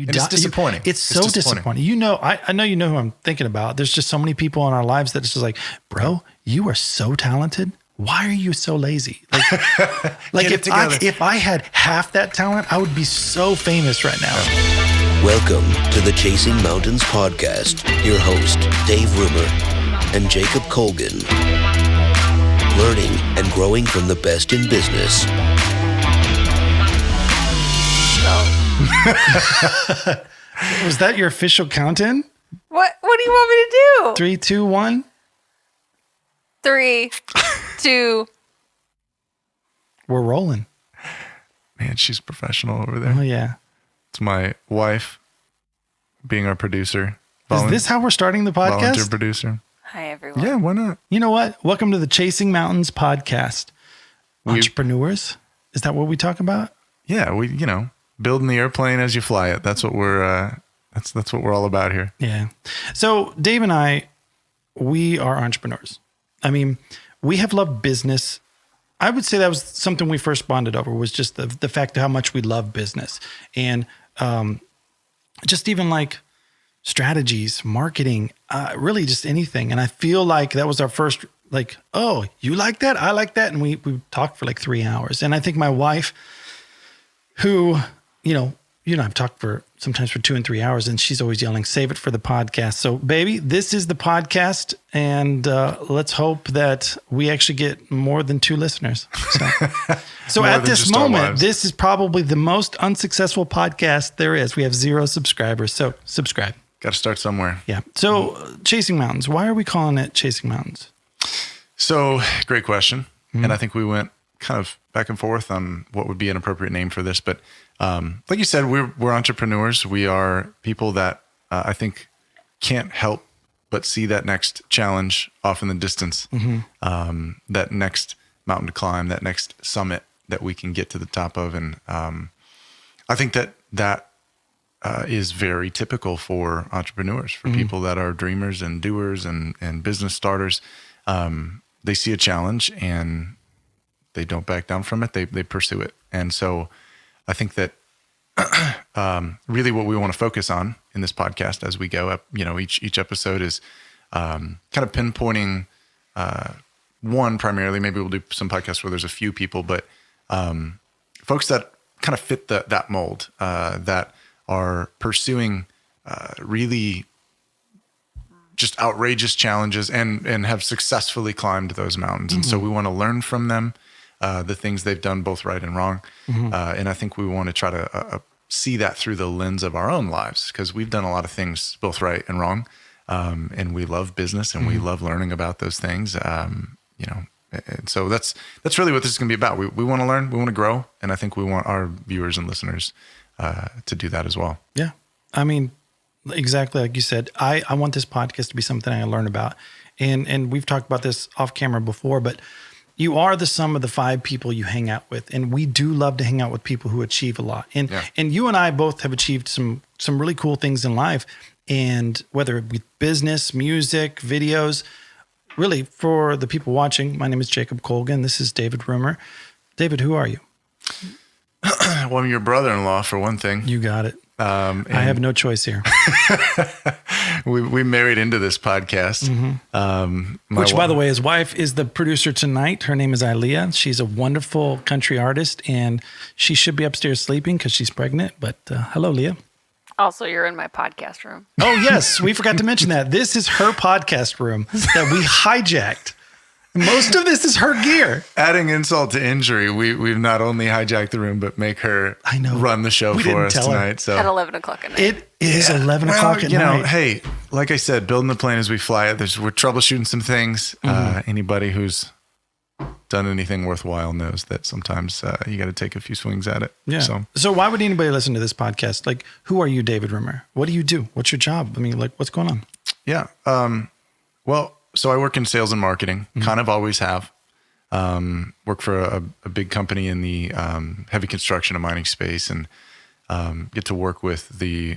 It's disappointing. It's so disappointing. You know, I know you know who I'm thinking about. There's just so many people in our lives that it's just like, bro, you are so talented. Why are you so lazy? Like if I had half that talent, I would be so famous right now. Welcome to the Chasing Mountains podcast. Your host, Dave Rumer and Jacob Colgan. Learning and growing from the best in business. Was that your official count-in? What do you want me to do? 3, 2, 1. 3, 2. We're rolling. Man, she's professional over there. Oh, yeah. It's my wife being our producer. Is this how we're starting the podcast? Volunteer producer. Hi, everyone. Yeah, why not? You know what? Welcome to the Chasing Mountains podcast. Entrepreneurs? Is that what we talk about? Yeah, building the airplane as you fly it. That's what we're that's what we're all about here. Yeah. So Dave and I, we are entrepreneurs. I mean, we have loved business. I would say that was something we first bonded over, was just the fact of how much we love business and just even like strategies, marketing, really just anything. And I feel like that was our first, like, oh, you like that? I like that. And we talked for like 3 hours. And I think my wife, who, I've talked sometimes for 2 and 3 hours, and she's always yelling, save it for the podcast. So baby, this is the podcast. And let's hope that we actually get more than 2 listeners. So at this moment, this is probably the most unsuccessful podcast there is. We have 0 subscribers. So subscribe. Got to start somewhere. Yeah. So Chasing Mountains, why are we calling it Chasing Mountains? So great question. Mm-hmm. And I think we went kind of back and forth on what would be an appropriate name for this. But like you said, we're entrepreneurs. We are people that I think can't help but see that next challenge off in the distance, that next mountain to climb, that next summit that we can get to the top of. And I think that is very typical for entrepreneurs, for people that are dreamers and doers and business starters. They see a challenge and they don't back down from it. They pursue it. And so I think that really what we want to focus on in this podcast as we go up, each episode is kind of pinpointing one primarily. Maybe we'll do some podcasts where there's a few people, but folks that kind of fit that mold, that are pursuing really just outrageous challenges and have successfully climbed those mountains. And so we want to learn from them, the things they've done both right and wrong. And I think we want to try to see that through the lens of our own lives, because we've done a lot of things both right and wrong. And we love business and we love learning about those things. And so that's really what this is going to be about. We want to learn, we want to grow. And I think we want our viewers and listeners to do that as well. Yeah. I mean, exactly like you said, I want this podcast to be something I learn about. And we've talked about this off camera before, but you are the sum of the 5 people you hang out with. And we do love to hang out with people who achieve a lot. And you and I both have achieved some really cool things in life. And whether it be business, music, videos, really for the people watching, my name is Jacob Colgan. This is David Rumer. David, who are you? Well, I'm your brother-in-law for one thing. You got it. I have no choice here. we married into this podcast. Which, by the way, his wife is the producer tonight. Her name is Ilea. She's a wonderful country artist, and she should be upstairs sleeping because she's pregnant. But hello, Leah. Also, you're in my podcast room. Oh, yes. We forgot to mention that. This is her podcast room that we hijacked. Most of this is her gear. Adding insult to injury, we've not only hijacked the room, but make her run the show for us tonight. So at 11 o'clock at night. It is 11 o'clock at night. Hey, like I said, building the plane as we fly it. We're troubleshooting some things. Anybody who's done anything worthwhile knows that sometimes you got to take a few swings at it. Yeah. So why would anybody listen to this podcast? Like, who are you, David Rumer? What do you do? What's your job? I mean, like, what's going on? Yeah. So I work in sales and marketing, kind of always have. Work for a big company in the heavy construction and mining space, and get to work with the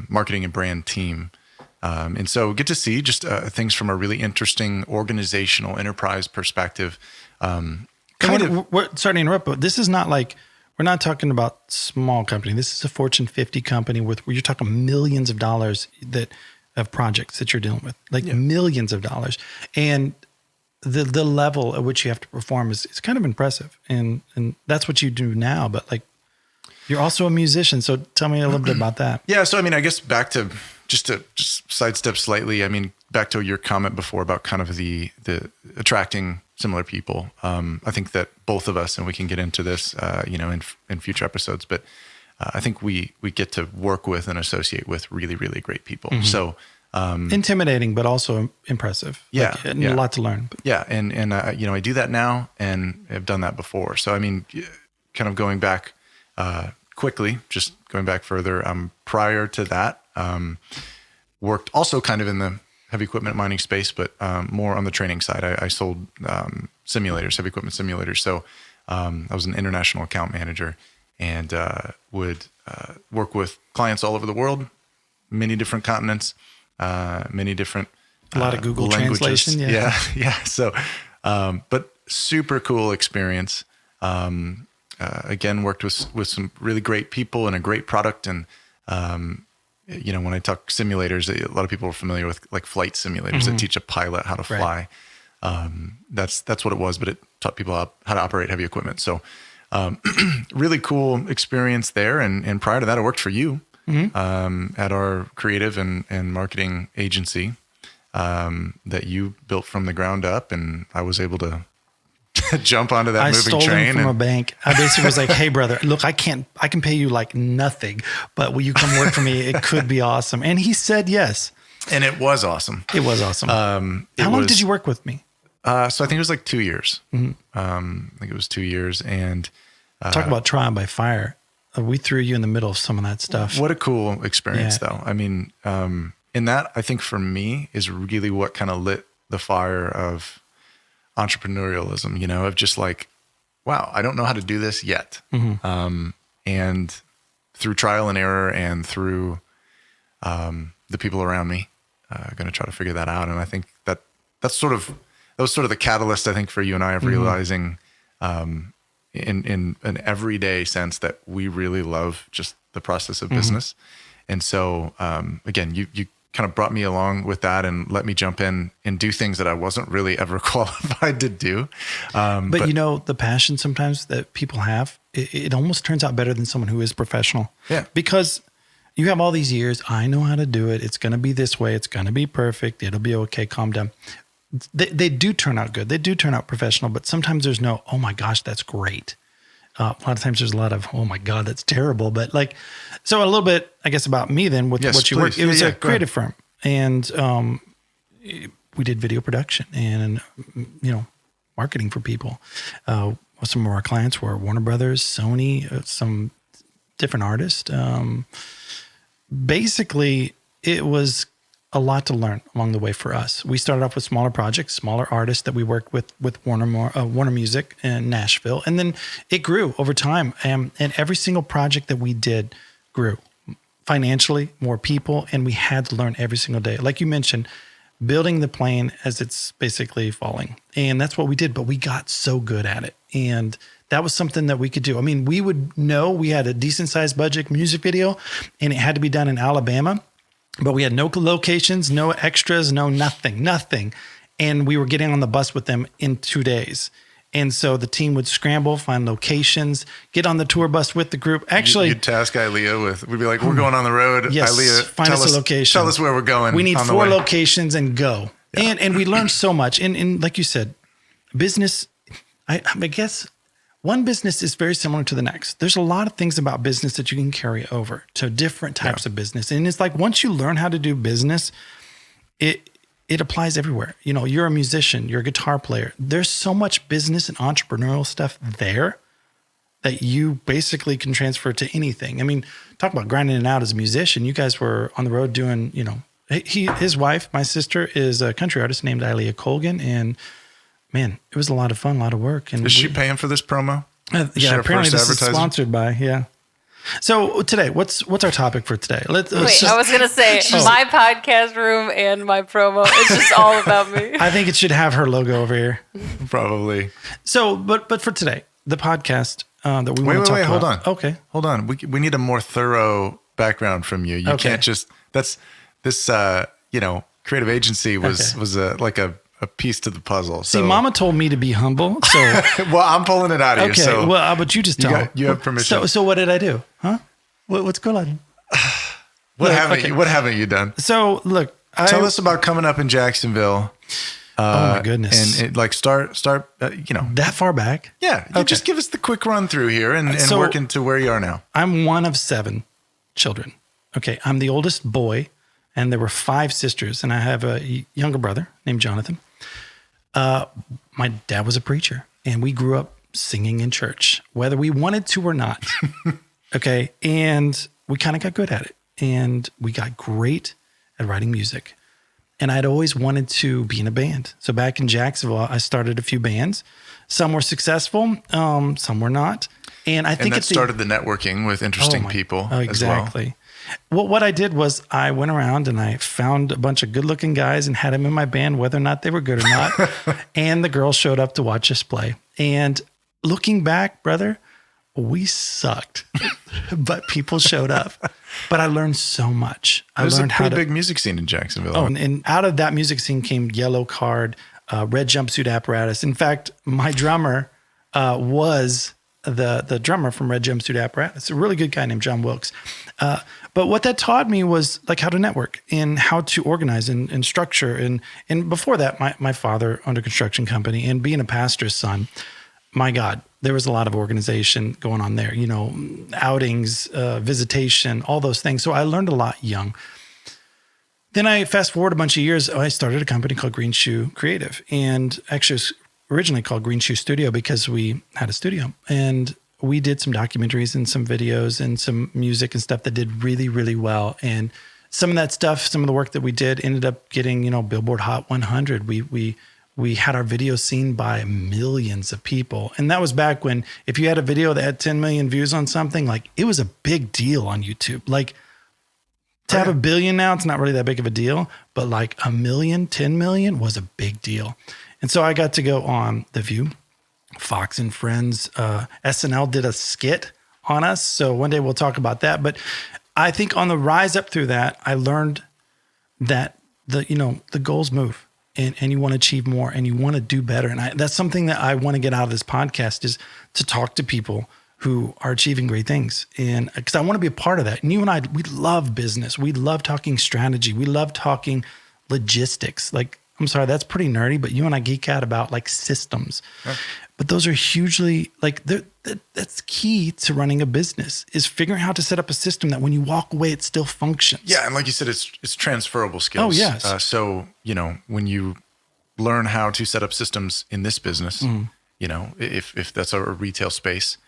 marketing and brand team. And so get to see just things from a really interesting organizational enterprise perspective. Sorry to interrupt, but this is not like We're not talking about small company. This is a Fortune 50 company where you're talking millions of dollars of projects that you're dealing with, like millions of dollars. And the level at which you have to perform is kind of impressive. And that's what you do now. But like, you're also a musician. So tell me a little bit about that. Yeah. So, I mean, I guess back to just sidestep slightly. I mean, back to your comment before about kind of the attracting similar people. I think that both of us, and we can get into this, in future episodes, but I think we get to work with and associate with really, really great people. Mm-hmm. So, intimidating, but also impressive. Yeah. A lot to learn. Yeah. And I do that now and have done that before. So, I mean, kind of going back, quickly, just going back further, prior to that, worked also kind of in the heavy equipment mining space, but more on the training side. I sold simulators, heavy equipment simulators. So I was an international account manager and would work with clients all over the world, many different continents, many different a lot of Google languages. Translation. Yeah. So, but super cool experience. Again, worked with some really great people and a great product. And, when I talk simulators, a lot of people are familiar with like flight simulators that teach a pilot how to fly. That's what it was, but it taught people how to operate heavy equipment. So, really cool experience there. And prior to that, I worked for you, at our creative and marketing agency, that you built from the ground up. And I was able to jump onto that moving train. I stole him from a bank. I basically was like, hey brother, look, I can pay you like nothing, but will you come work for me? It could be awesome. And he said yes. And it was awesome. It was awesome. How long did you work with me? So I think it was like 2 years. I think it was 2 years. And talk about trial by fire. We threw you in the middle of some of that stuff. What a cool experience though. I mean, in that, I think for me is really what kind of lit the fire of entrepreneurialism, of just like, wow, I don't know how to do this yet. And through trial and error and through the people around me, going to try to figure that out. And I think that was sort of the catalyst, I think, for you and I of realizing in an everyday sense that we really love just the process of business. And so, again, you kind of brought me along with that and let me jump in and do things that I wasn't really ever qualified to do. But the passion sometimes that people have, it almost turns out better than someone who is professional. Yeah. Because you have all these years, I know how to do it. It's going to be this way. It's going to be perfect. It'll be okay. Calm down. They do turn out good. They do turn out professional, but sometimes there's no, oh my gosh, that's great. A lot of times there's a lot of, oh my God, that's terrible. But so a little bit, I guess, about me then with what you work. It was a creative firm. And we did video production and, marketing for people. Some of our clients were Warner Brothers, Sony, some different artists. Basically, it was a lot to learn along the way for us. We started off with smaller projects, smaller artists that we worked with Warner Music in Nashville. And then it grew over time. And every single project that we did grew financially, more people, and we had to learn every single day. Like you mentioned, building the plane as it's basically falling. And that's what we did, but we got so good at it. And that was something that we could do. I mean, we would know we had a decent sized budget music video and it had to be done in Alabama. But we had no locations, no extras, no nothing. And we were getting on the bus with them in 2 days. And so the team would scramble, find locations, get on the tour bus with the group. Actually, you'd task Ilea we'd be like, we're going on the road. Yes, Ilea, find us a location. Tell us where we're going. We need 4 locations and go. Yeah. And we learned so much. And like you said, business, I guess one business is very similar to the next. There's a lot of things about business that you can carry over to different types of business. And it's like, once you learn how to do business, it applies everywhere. You're a musician, you're a guitar player. There's so much business and entrepreneurial stuff there that you basically can transfer to anything. I mean, talk about grinding it out as a musician. You guys were on the road doing, his wife, my sister, is a country artist named Ilea Colgan. And man, it was a lot of fun, a lot of work. And is she paying for this promo? Yeah, apparently this is sponsored by, So today, what's our topic for today? I was going to say my podcast room and my promo. It's just all about me. I think it should have her logo over here. Probably. So, but for today, the podcast, that we want to talk about? Hold on. Okay. Hold on. We need a more thorough background from you. You can't just, this, creative agency was a piece to the puzzle. So. See, Mama told me to be humble. So, well, I'm pulling it out of you. Okay. So Well, but you just tell. You have permission. So what did I do? Huh? What's going on? What haven't you done? So look, tell us about coming up in Jacksonville. Oh my goodness! And start. That far back. Yeah. You just give us the quick run through here and work into where you are now. I'm one of 7 children. Okay. I'm the oldest boy, and there were 5 sisters, and I have a younger brother named Jonathan. My dad was a preacher, and we grew up singing in church, whether we wanted to or not. Okay. And we kind of got good at it, and we got great at writing music. And I'd always wanted to be in a band. So back in Jacksonville, I started a few bands. Some were successful, some were not. And I think that started the networking with interesting people exactly. as well. Well, what I did was I went around and I found a bunch of good-looking guys and had them in my band, whether or not they were good or not. And the girls showed up to watch us play. And looking back, brother, we sucked, but people showed up. But I learned so much. There's a pretty big music scene in Jacksonville. Oh, and out of that music scene came Yellow Card, Red Jumpsuit Apparatus. In fact, my drummer was the drummer from Red Jumpsuit Apparatus, a really good guy named John Wilkes. But what that taught me was like how to network and how to organize and structure. And before that, my father owned a construction company, and being a pastor's son, my God, there was a lot of organization going on there, outings, visitation, all those things. So I learned a lot young. Then I fast forward a bunch of years. I started a company called Green Shoe Creative, and actually it was originally called Green Shoe Studio because we had a studio, and we did some documentaries and some videos and some music and stuff that did really, really well. And some of that stuff, some of the work that we did ended up getting, Billboard Hot 100. We had our video seen by millions of people. And that was back when if you had a video that had 10 million views on something, like it was a big deal on YouTube. Like to have 1 billion now, it's not really that big of a deal, but like 1 million, 10 million was a big deal. And so I got to go on The View, Fox and Friends, SNL did a skit on us. So one day we'll talk about that. But I think on the rise up through that, I learned that the goals move. And you want to achieve more and you want to do better. And that's something that I want to get out of this podcast is to talk to people who are achieving great things. And because I want to be a part of that. And you and I, we love business. We love talking strategy. We love talking logistics. Like, I'm sorry, that's pretty nerdy, but you and I geek out about like systems. Yeah. But those are hugely that's key to running a business is figuring out how to set up a system that when you walk away, it still functions. Yeah. And like you said, it's transferable skills. Oh, yes. So, when you learn how to set up systems in this business, if that's a retail space,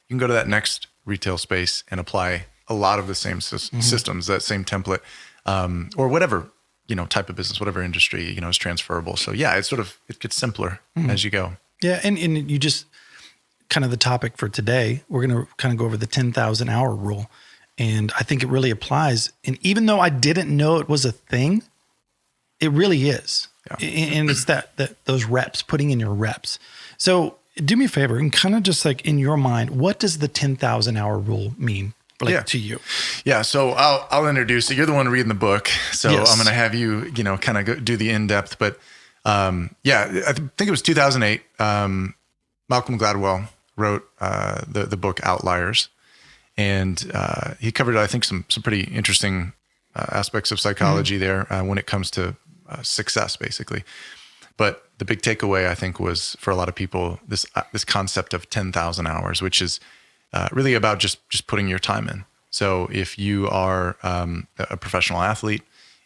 you can go to that next retail space and apply a lot of the same systems, that same template, or whatever, type of business, whatever industry, is transferable. So yeah, it gets simpler as you go. Yeah. And you just kind of the topic for today, we're going to kind of go over the 10,000 hour rule. And I think it really applies. And even though I didn't know it was a thing, it really is. Yeah. And it's that those reps, putting in your reps. So do me a favor and kind of just like in your mind, what does the 10,000 hour rule mean to you? Yeah. So I'll introduce it. You're the one reading the book. So yes. I'm going to have you, kind of do the in-depth, but I think it was 2008. Malcolm Gladwell wrote the book Outliers, and he covered, I think, some pretty interesting aspects of psychology there when it comes to success, basically. But the big takeaway, I think, was for a lot of people this concept of 10,000 hours, which is really about just putting your time in. So if you are a professional athlete,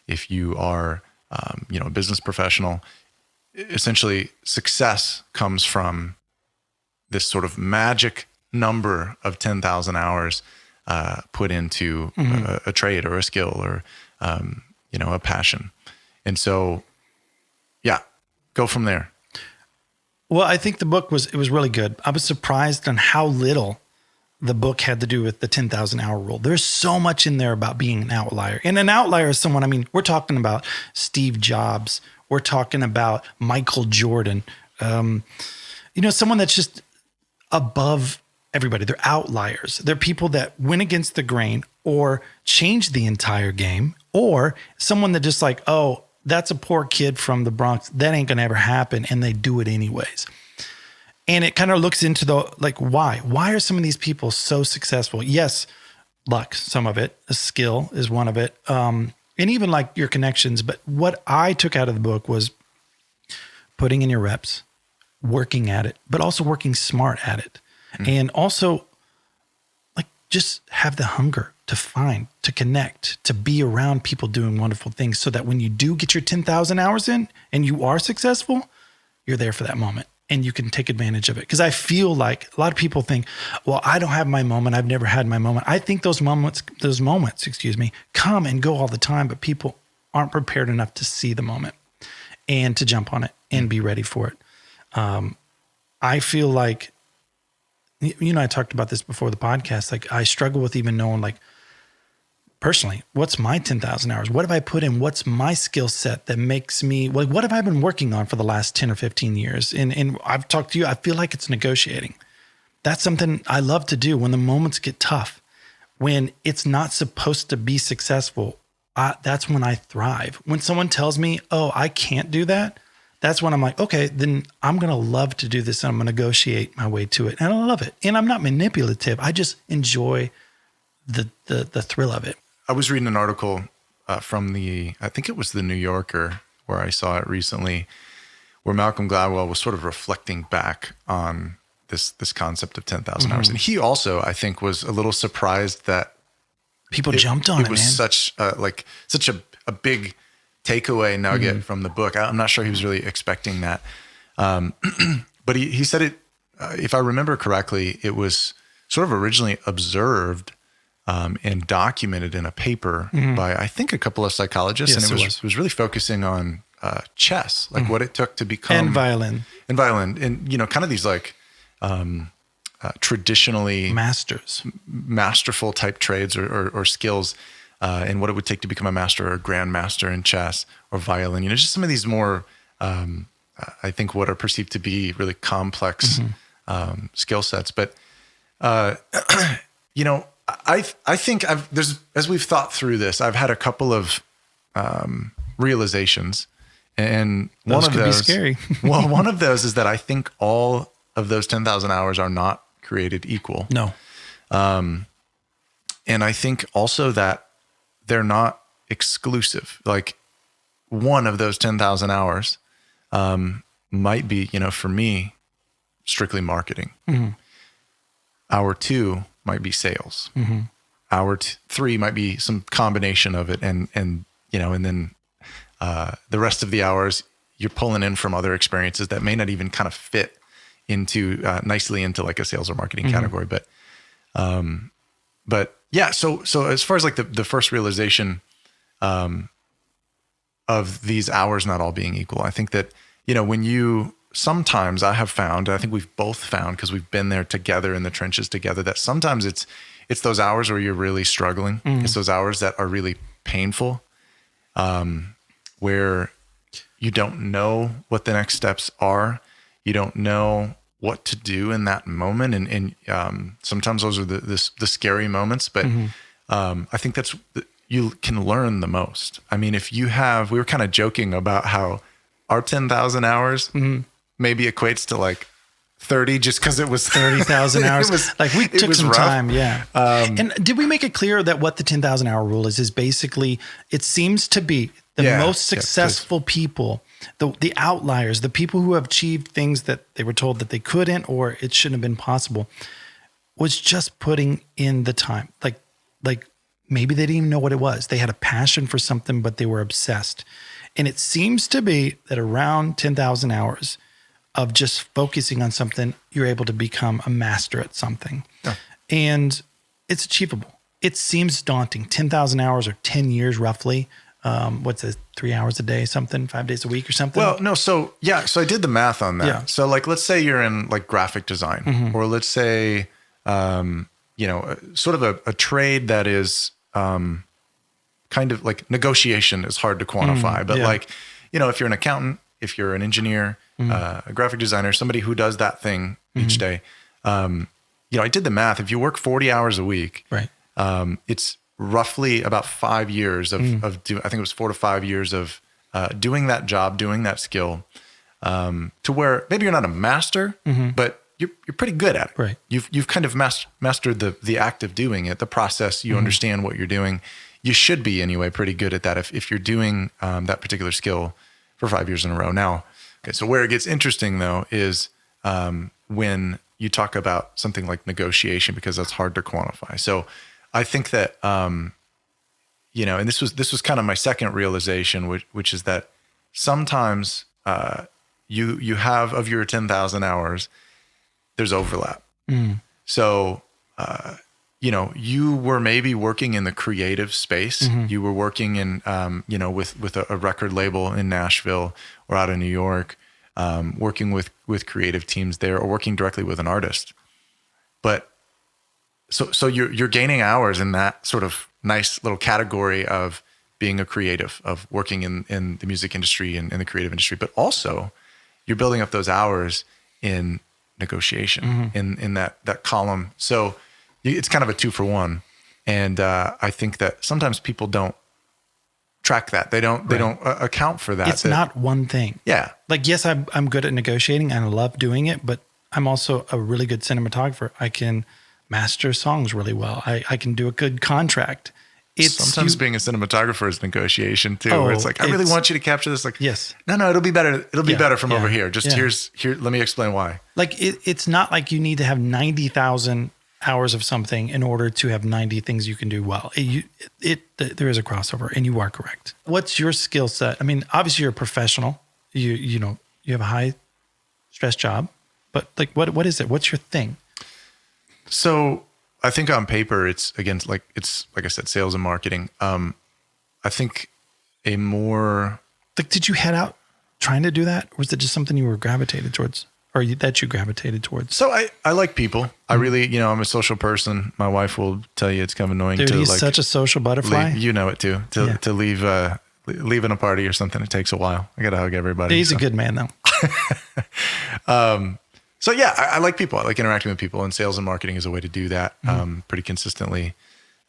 if you are a business professional, essentially success comes from this sort of magic number of 10,000 hours put into a trade or a skill or a passion. And so, go from there. Well, I think the book was really good. I was surprised on how little the book had to do with the 10,000 hour rule. There's so much in there about being an outlier. And an outlier is someone, we're talking about Steve Jobs. We're talking about Michael Jordan. Someone that's just above everybody. They're outliers. They're people that went against the grain or changed the entire game, or someone that just like, oh, that's a poor kid from the Bronx. That ain't going to ever happen. And they do it anyways. And it kind of looks into the, like, why? Why are some of these people so successful? Yes, luck, some of it. A skill is one of it. And even like your connections. But what I took out of the book was putting in your reps, working at it, but also working smart at it. And also, like, just have the hunger to find, to connect, to be around people doing wonderful things so that when you do get your 10,000 hours in and you are successful, you're there for that moment and you can take advantage of it. Because I feel like a lot of people think, well, I don't have my moment. I've never had my moment. I think those moments, come and go all the time, but people aren't prepared enough to see the moment and to jump on it and be ready for it. I feel like, you know, I talked about this before the podcast. Like, I struggle with even knowing, like, personally, what's my 10,000 hours? What have I put in? What's my skill set that makes me, like, what have I been working on for the last 10 or 15 years? And I've talked to you, I feel like it's negotiating. That's something I love to do when the moments get tough, when it's not supposed to be successful. That's when I thrive. When someone tells me, oh, I can't do that, that's when I'm like, okay, then I'm going to love to do this and I'm going to negotiate my way to it. And I love it. And I'm not manipulative. I just enjoy the thrill of it. I was reading an article from I think it was the New Yorker, where I saw it recently, where Malcolm Gladwell was sort of reflecting back on this concept of 10,000 hours. And he also, I think, was a little surprised that people jumped on it, was man. such a big takeaway nugget from the book. I'm not sure he was really expecting that. But he said it, if I remember correctly, it was sort of originally observed and documented in a paper by, I think, a couple of psychologists. Yes, and it was really focusing on chess, like what it took to become. And violin. And, you know, kind of these like traditionally masterful type trades or skills, and what it would take to become a master or a grandmaster in chess or violin. You know, just some of these more, I think, what are perceived to be really complex skill sets. But, you know, I think as we've thought through this, I've had a couple of realizations, and those one of could those, be scary. well, one of those is that I think all of those 10,000 hours are not created equal. No. And I think also that they're not exclusive. Like, one of those 10,000 hours might be, you know, for me, strictly marketing. Hour 2 might be sales. Hour 3 might be some combination of it. And you know, and then the rest of the hours you're pulling in from other experiences that may not even kind of fit into nicely into like a sales or marketing category. But yeah, so as far as like the first realization of these hours not all being equal, I think that, you know, sometimes I have found, I think we've both found, because we've been there together in the trenches together, that sometimes it's those hours where you're really struggling. It's those hours that are really painful, where you don't know what the next steps are. You don't know what to do in that moment. And sometimes those are the scary moments, but I think you can learn the most. I mean, we were kind of joking about how our 10,000 hours maybe equates to like 30, just because it was 30,000 hours. Like, we took some rough. time. Yeah. And did we make it clear that what the 10,000 hour rule is basically, it seems to be the most successful people, the outliers, the people who have achieved things that they were told that they couldn't, or it shouldn't have been possible, was just putting in the time. Like maybe they didn't even know what it was. They had a passion for something, but they were obsessed. And it seems to be that around 10,000 hours of just focusing on something, you're able to become a master at something. Yeah. And it's achievable. It seems daunting. 10,000 hours or 10 years roughly. What's it, 3 hours a day, something, 5 days a week or something? Well, no. So I did the math on that. Yeah. So like, let's say you're in like graphic design, or let's say, you know, sort of a trade that is, kind of like negotiation is hard to quantify, but like, you know, if you're an accountant, if you're an engineer, a graphic designer, somebody who does that thing each day, I did the math. If you work 40 hours a week, Right. It's roughly about 5 years of I think it was 4 to 5 years of doing that job, doing that skill, to where maybe you're not a master, but you're pretty good at it. Right. You've kind of mastered the act of doing it, the process. You understand what you're doing. You should be anyway pretty good at that if you're doing that particular skill for 5 years in a row. Now, okay, so where it gets interesting though is when you talk about something like negotiation, because that's hard to quantify. So I think that, and this was kind of my second realization, which is that sometimes you have, of your 10,000 hours, there's overlap. So, you were maybe working in the creative space. You were working in, with a record label in Nashville or out of New York, working with creative teams there, or working directly with an artist. But so you're gaining hours in that sort of nice little category of being a creative, of working in the music industry and in the creative industry, but also you're building up those hours in negotiation, in that column. So it's kind of a 2-for-1. And I think that sometimes people don't track that. They don't account for that. It's not one thing. Yeah. Like, yes, I'm good at negotiating and I love doing it, but I'm also a really good cinematographer. I can master songs really well. I can do a good contract. Sometimes being a cinematographer is negotiation too, where it's like, I really want you to capture this. Like, yes. No, it'll be better. It'll be better from over here. Just here. Let me explain why. Like it's not like you need to have 90,000 hours of something in order to have 90 things you can do well. There is a crossover, and you are correct. What's your skill set? I mean, obviously you're a professional. You have a high stress job, but like, what is it? What's your thing? So I think on paper, it's like I said, sales and marketing. I think a more like, did you head out trying to do that? Or was it just something you were gravitated towards? Or that you gravitated towards? So I like people. I really, I'm a social person. My wife will tell you it's kind of annoying. Dude, to he's such a social butterfly. You know it too. To leave leaving a party or something, it takes a while. I got to hug everybody. He's a good man though. So yeah, I like people. I like interacting with people, and sales and marketing is a way to do that pretty consistently.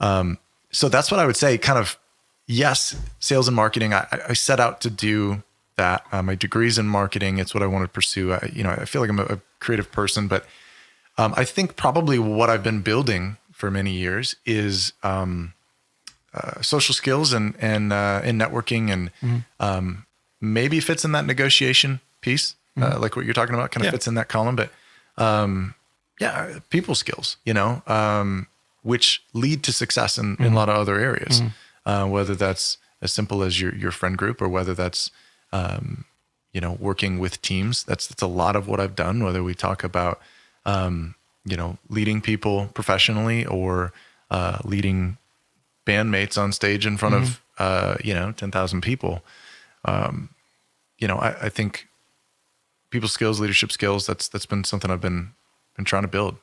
So that's what I would say. Kind of, yes, sales and marketing. I set out to do that. My degree's in marketing. It's what I want to pursue. I feel like I'm a creative person, but I think probably what I've been building for many years is social skills and networking, and maybe fits in that negotiation piece, like what you're talking about. Kind of fits in that column, but people skills, which lead to success in a lot of other areas, whether that's as simple as your friend group, or whether that's working with teams. That's a lot of what I've done, whether we talk about, leading people professionally, or leading bandmates on stage in front of, 10,000 people. I think people skills, leadership skills, that's been something I've been trying to build.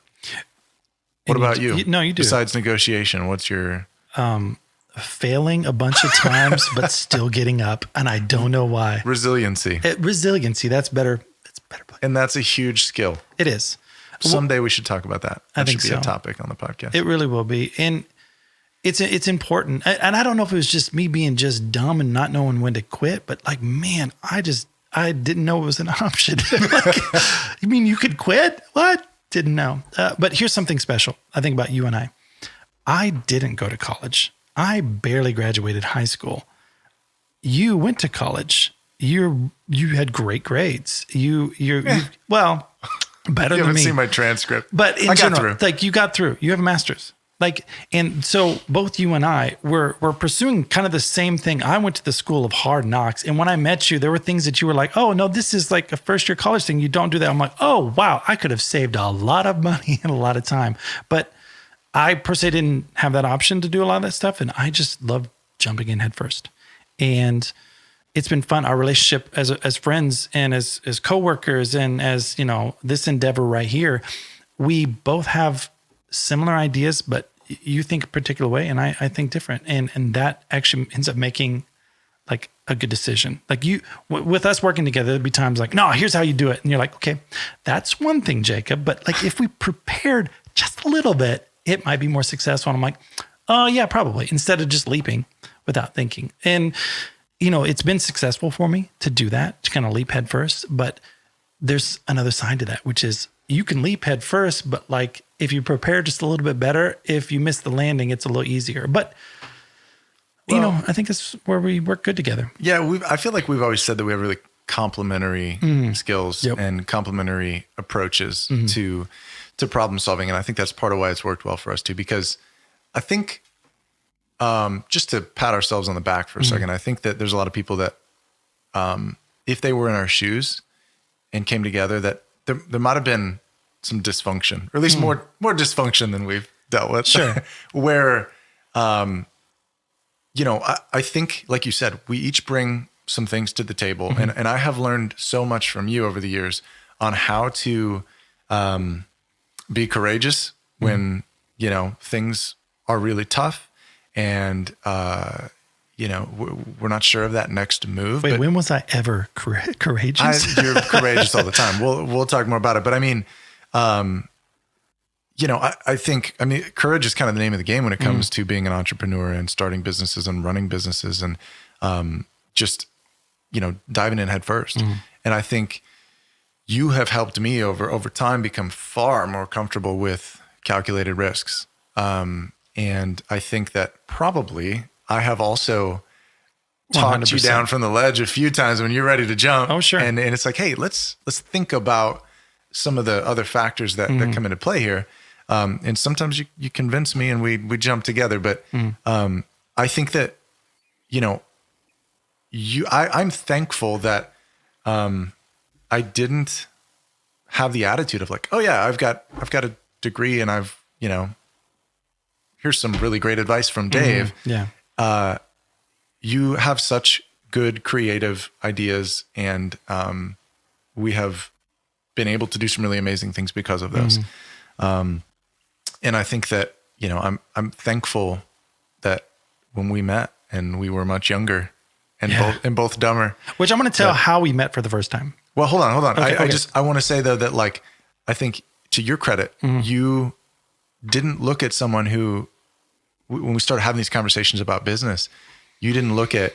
What about you? No, you do. Besides negotiation, what's your... failing a bunch of times, but still getting up. And I don't know why. Resiliency. Resiliency. That's better. That's better. And that's a huge skill. It is. Someday we should talk about that. I think should be so. a topic on the podcast. It really will be. And it's important. And I don't know if it was just me being just dumb and not knowing when to quit, but like, man, I didn't know it was an option. Like, you mean you could quit? What? Didn't know. But here's something special. I think about you and I. I didn't go to college. I barely graduated high school. You went to college. You had great grades. You're better you than haven't me. seen my transcript. But in general, through. like, you got through. You have a master's. Like, and so both you and I were pursuing kind of the same thing. I went to the school of hard knocks. And when I met you, there were things that you were like, oh no, this is like a first year college thing. You don't do that. I'm like, oh wow, I could have saved a lot of money and a lot of time. But I per se didn't have that option to do a lot of that stuff. And I just loved jumping in head first. And it's been fun. Our relationship as friends and as coworkers, and as, this endeavor right here, we both have similar ideas, but you think a particular way and I think different. And that actually ends up making like a good decision. Like with us working together, there'd be times like, no, here's how you do it. And you're like, okay, that's one thing, Jacob. But like, if we prepared just a little bit, it might be more successful. And I'm like, oh yeah, probably, instead of just leaping without thinking. And, it's been successful for me to do that, to kind of leap head first. But there's another side to that, which is you can leap head first, but like if you prepare just a little bit better, if you miss the landing, it's a little easier. But, I think it's where we work good together. Yeah, I feel like we've always said that we have really complementary skills and complementary approaches to problem solving. And I think that's part of why it's worked well for us too, because I think just to pat ourselves on the back for a second, I think that there's a lot of people that if they were in our shoes and came together, that there might have been some dysfunction, or at least more dysfunction than we've dealt with. Sure. Where, I think, like you said, we each bring some things to the table. And I have learned so much from you over the years on how to be courageous when, things are really tough and, we're not sure of that next move. Wait, when was I ever courageous? You're courageous all the time. We'll talk more about it. But I mean, I think courage is kind of the name of the game when it comes to being an entrepreneur and starting businesses and running businesses and just, diving in head first. And I think you have helped me over time become far more comfortable with calculated risks. And I think that probably I have also talked 100%. You down from the ledge a few times when you're ready to jump. Oh, sure. And it's like, hey, let's think about some of the other factors that come into play here. And sometimes you convince me and we jump together. But I think that, I'm thankful that I didn't have the attitude of like, oh yeah, I've got a degree and I've, here's some really great advice from Dave. Yeah. You have such good creative ideas and we have been able to do some really amazing things because of those. And I think that, I'm thankful that when we met and we were much younger and both dumber. Which I'm going to tell how we met for the first time. Well, hold on. Okay, I want to say though that like, I think to your credit, you didn't look at someone who, when we started having these conversations about business, you didn't look at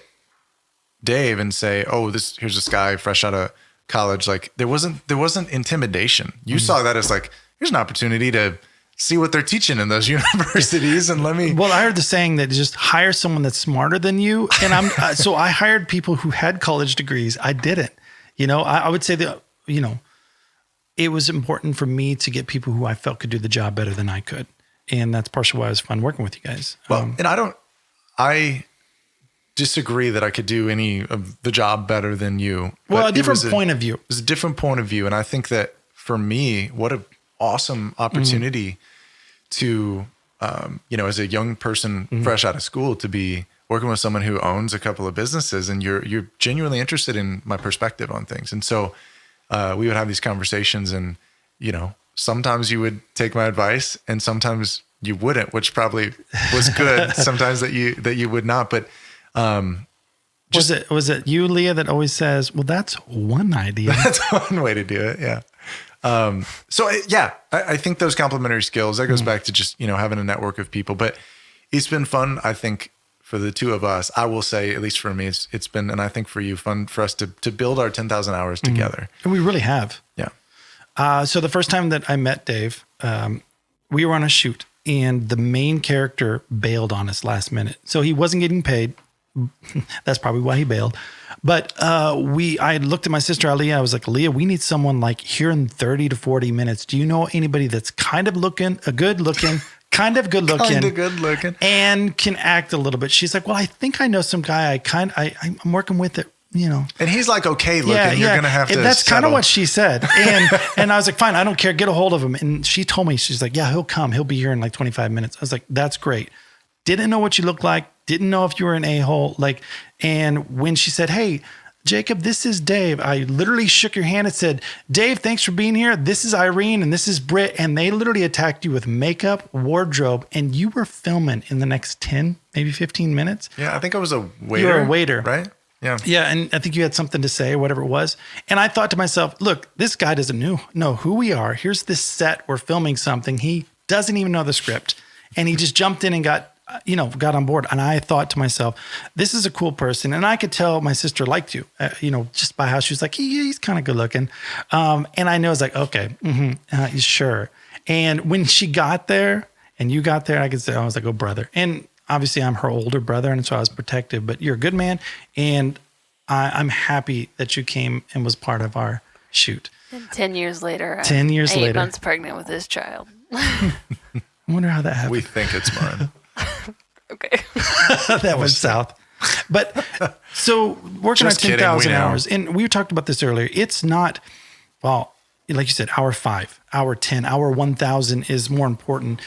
Dave and say, oh, here's this guy fresh out of college. Like there wasn't intimidation. You saw that as like, here's an opportunity to see what they're teaching in those universities. And well, I heard the saying that just hire someone that's smarter than you. And so I hired people who had college degrees. I didn't, I would say that, it was important for me to get people who I felt could do the job better than I could. And that's partially why it was fun working with you guys. Well, and I disagree that I could do any of the job better than you. Well, a different point of view. It was a different point of view. And I think that for me, what an awesome opportunity to, as a young person fresh out of school, to be working with someone who owns a couple of businesses and you're genuinely interested in my perspective on things. And so we would have these conversations and, sometimes you would take my advice and sometimes you wouldn't, which probably was good. Sometimes that you would not, but, was it you, Leah, that always says, well, that's one idea. That's one way to do it. Yeah. I think those complementary skills, that goes back to just, having a network of people, but it's been fun. I think for the two of us, I will say, at least for me, it's been, and I think for you, fun for us to build our 10,000 hours together. And we really have. Yeah. So the first time that I met Dave, we were on a shoot and the main character bailed on us last minute. So he wasn't getting paid. That's probably why he bailed. But I looked at my sister, Aliyah. I was like, Leah, we need someone like here in 30 to 40 minutes. Do you know anybody that's kind of good looking, and can act a little bit? She's like, well, I think I know some guy. I'm working with it. And he's like, okay, look, and you're going to have to that's kind of what she said. And I was like, fine, I don't care. Get a hold of him. And she told me, she's like, yeah, he'll come. He'll be here in like 25 minutes. I was like, that's great. Didn't know what you looked like. Didn't know if you were an a-hole. And when she said, hey, Jacob, this is Dave, I literally shook your hand and said, Dave, thanks for being here. This is Irene and this is Britt. And they literally attacked you with makeup, wardrobe, and you were filming in the next 10, maybe 15 minutes. Yeah, I think I was a waiter. You were a waiter. Right? Yeah. Yeah. And I think you had something to say or whatever it was. And I thought to myself, look, this guy doesn't know who we are. Here's this set. We're filming something. He doesn't even know the script. And he just jumped in and got on board. And I thought to myself, this is a cool person. And I could tell my sister liked you, just by how she was like, he's kind of good looking. And I know it's like, okay, sure. And when she got there and you got there, I could say, I was like, oh, brother. And obviously I'm her older brother. And so I was protective, but you're a good man. And I'm happy that you came and was part of our shoot. And 10 years later, 8 months pregnant with his child. I wonder how that happened. We think it's mine. Okay. That was south. But so working on 10,000 hours, and we talked about this earlier. It's not, well, like you said, hour 5, hour 10, hour 1,000 is more important.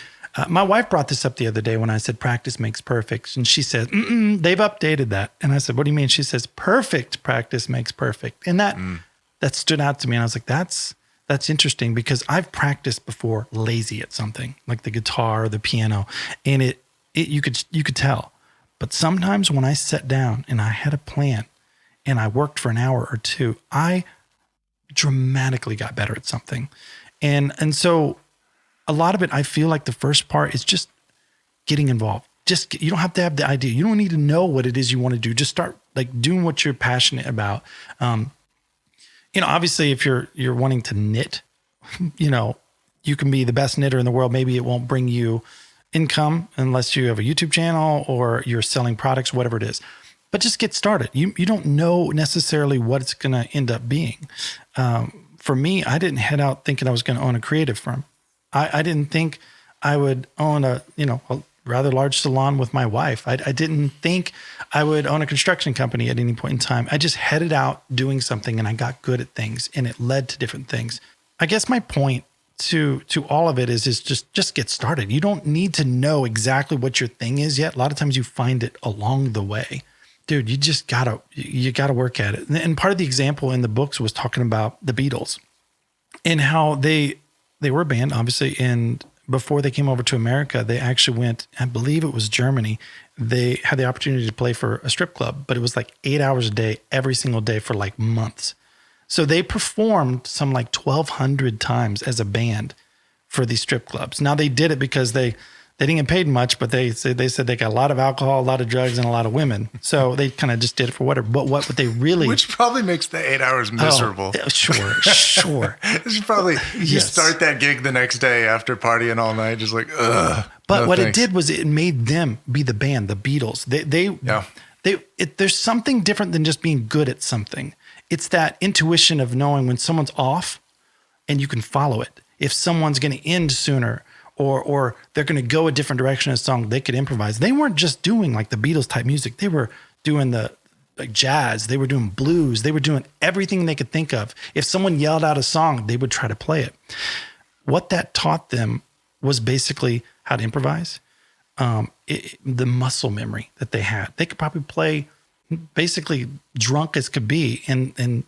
My wife brought this up the other day when I said practice makes perfect. And she said, they've updated that. And I said, what do you mean? She says, perfect practice makes perfect. And that stood out to me. And I was like, that's interesting, because I've practiced before lazy at something like the guitar or the piano. And you could tell. But sometimes when I sat down and I had a plan and I worked for an hour or two, I dramatically got better at something. And so a lot of it, I feel like the first part is just getting involved. You don't have to have the idea. You don't need to know what it is you want to do. Just start like doing what you're passionate about. Obviously if you're wanting to knit, you can be the best knitter in the world. Maybe it won't bring you income unless you have a YouTube channel or you're selling products, whatever it is. But just get started. You don't know necessarily what it's going to end up being. For me, I didn't head out thinking I was going to own a creative firm. I didn't think I would own a rather large salon with my wife. I didn't think I would own a construction company at any point in time. I just headed out doing something and I got good at things and it led to different things. I guess my point to all of it is just get started. You don't need to know exactly what your thing is yet. A lot of times you find it along the way. Dude, you gotta work at it. And part of the example in the books was talking about the Beatles and how they were a band, obviously, and before they came over to America, they actually went, I believe it was Germany. They had the opportunity to play for a strip club, but it was like 8 hours a day, every single day for like months. So they performed some like 1,200 times as a band for these strip clubs. Now they did it because they didn't get paid much, but they said they got a lot of alcohol, a lot of drugs, and a lot of women. So they kind of just did it for whatever. But what they really... Which probably makes the 8 hours miserable. Oh, sure. You start that gig the next day after partying all night, just like, ugh. But what it did was it made them be the band, the Beatles. There's something different than just being good at something. It's that intuition of knowing when someone's off and you can follow it. If someone's going to end sooner or they're going to go a different direction in a song, they could improvise. They weren't just doing like the Beatles type music. They were doing the like jazz. They were doing blues. They were doing everything they could think of. If someone yelled out a song, they would try to play it. What that taught them was basically how to improvise, the muscle memory that they had. They could probably play basically drunk as could be. And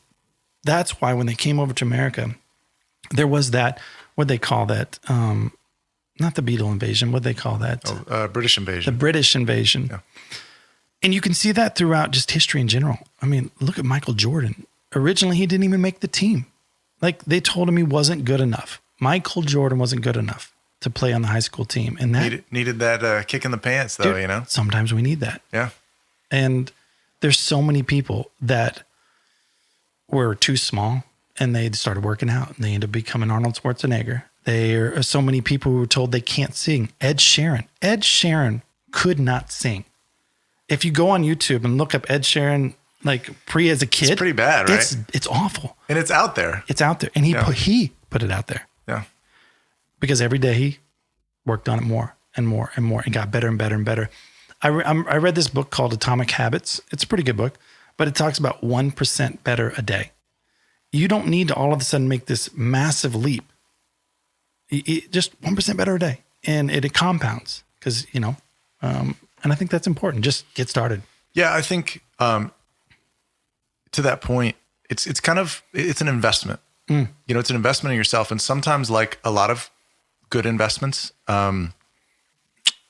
that's why when they came over to America, there was that, what they call that, not the Beatle invasion, what they call that? British invasion. The British invasion. Yeah. And you can see that throughout just history in general. I mean, look at Michael Jordan. Originally, he didn't even make the team. Like they told him he wasn't good enough. Michael Jordan wasn't good enough to play on the high school team. And that needed that kick in the pants though, dude, Sometimes we need that. Yeah. And there's so many people that were too small and they started working out and they ended up becoming Arnold Schwarzenegger. There are so many people who were told they can't sing. Ed Sheeran could not sing. If you go on YouTube and look up Ed Sheeran, like as a kid, it's pretty bad, right? It's awful. And it's out there. And he put it out there. Yeah. Because every day he worked on it more and more and more and got better and better and better. I read this book called Atomic Habits. It's a pretty good book, but it talks about 1% better a day. You don't need to all of a sudden make this massive leap. Just 1% better a day. And it compounds because, and I think that's important. Just get started. Yeah, I think to that point, it's an investment. It's an investment in yourself. And sometimes like a lot of good investments,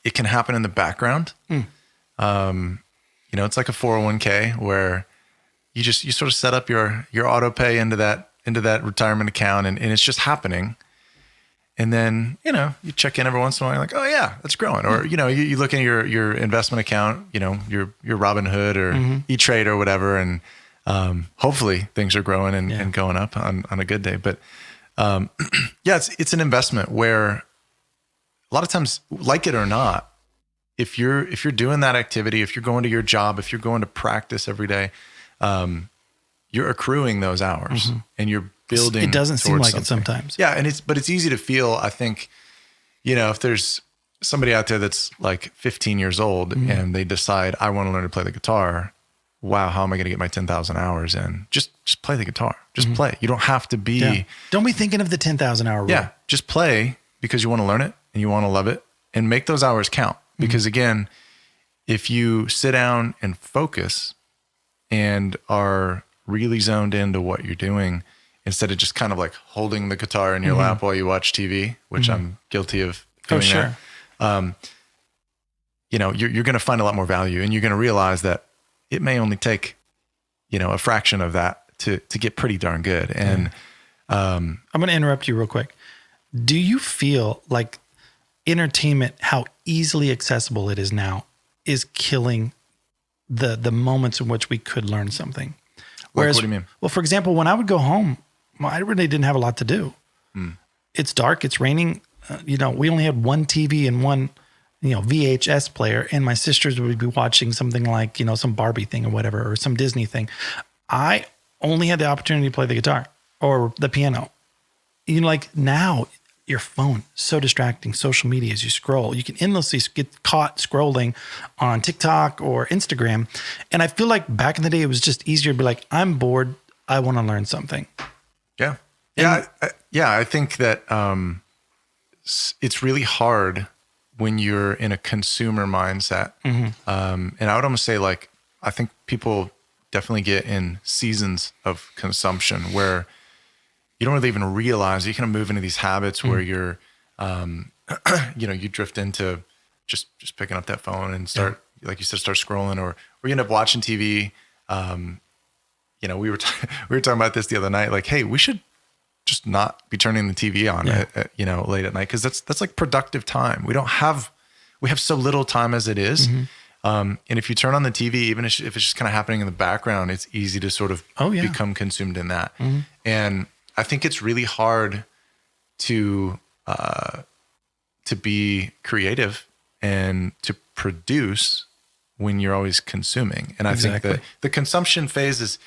it can happen in the background. It's like a 401k where you sort of set up your auto pay into that retirement account and it's just happening. And then, you check in every once in a while, you're like, oh yeah, that's growing. Or, you look in your investment account, your Robinhood or E-Trade or whatever. And hopefully things are growing and going up on a good day. But it's an investment where a lot of times, like it or not, if you're doing that activity, if you're going to your job, if you're going to practice every day, you're accruing those hours and you're building. It doesn't seem like something. it sometimes. Yeah. But it's easy to feel, I think, if there's somebody out there that's like 15 years old and they decide, I want to learn to play the guitar. Wow. How am I going to get my 10,000 hours in? Just play the guitar. Just play. You don't have to be. Yeah. Don't be thinking of the 10,000 hour rule. Yeah. Just play because you want to learn it and you want to love it and make those hours count. Because again, if you sit down and focus and are really zoned into what you're doing, instead of just kind of like holding the guitar in your lap while you watch TV, which I'm guilty of doing that. You're going to find a lot more value, and you're going to realize that it may only take, a fraction of that to get pretty darn good. And I'm going to interrupt you real quick. Do you feel like entertainment, how easily accessible it is now, is killing the moments in which we could learn something? Whereas, what do you mean? Well, for example, when I would go home, I really didn't have a lot to do. It's dark, it's raining. We only had one TV and one, VHS player, and my sisters would be watching something like, some Barbie thing or whatever, or some Disney thing. I only had the opportunity to play the guitar or the piano. Like now, your phone, so distracting. Social media, as you scroll, you can endlessly get caught scrolling on TikTok or Instagram. And I feel like back in the day, it was just easier to be like, I'm bored. I want to learn something. Yeah. I think that it's really hard when you're in a consumer mindset. And I would almost say, like, I think people definitely get in seasons of consumption where you don't really even realize you kind of move into these habits where you're, you drift into just picking up that phone and start, like you said, start scrolling, or you end up watching TV. We were talking about this the other night, like, hey, we should just not be turning the TV on, late at night. Cause that's like productive time. We have so little time as it is. And if you turn on the TV, even if it's just kind of happening in the background, it's easy to sort of become consumed in that. And I think it's really hard to be creative and to produce when you're always consuming. And I think that the consumption phase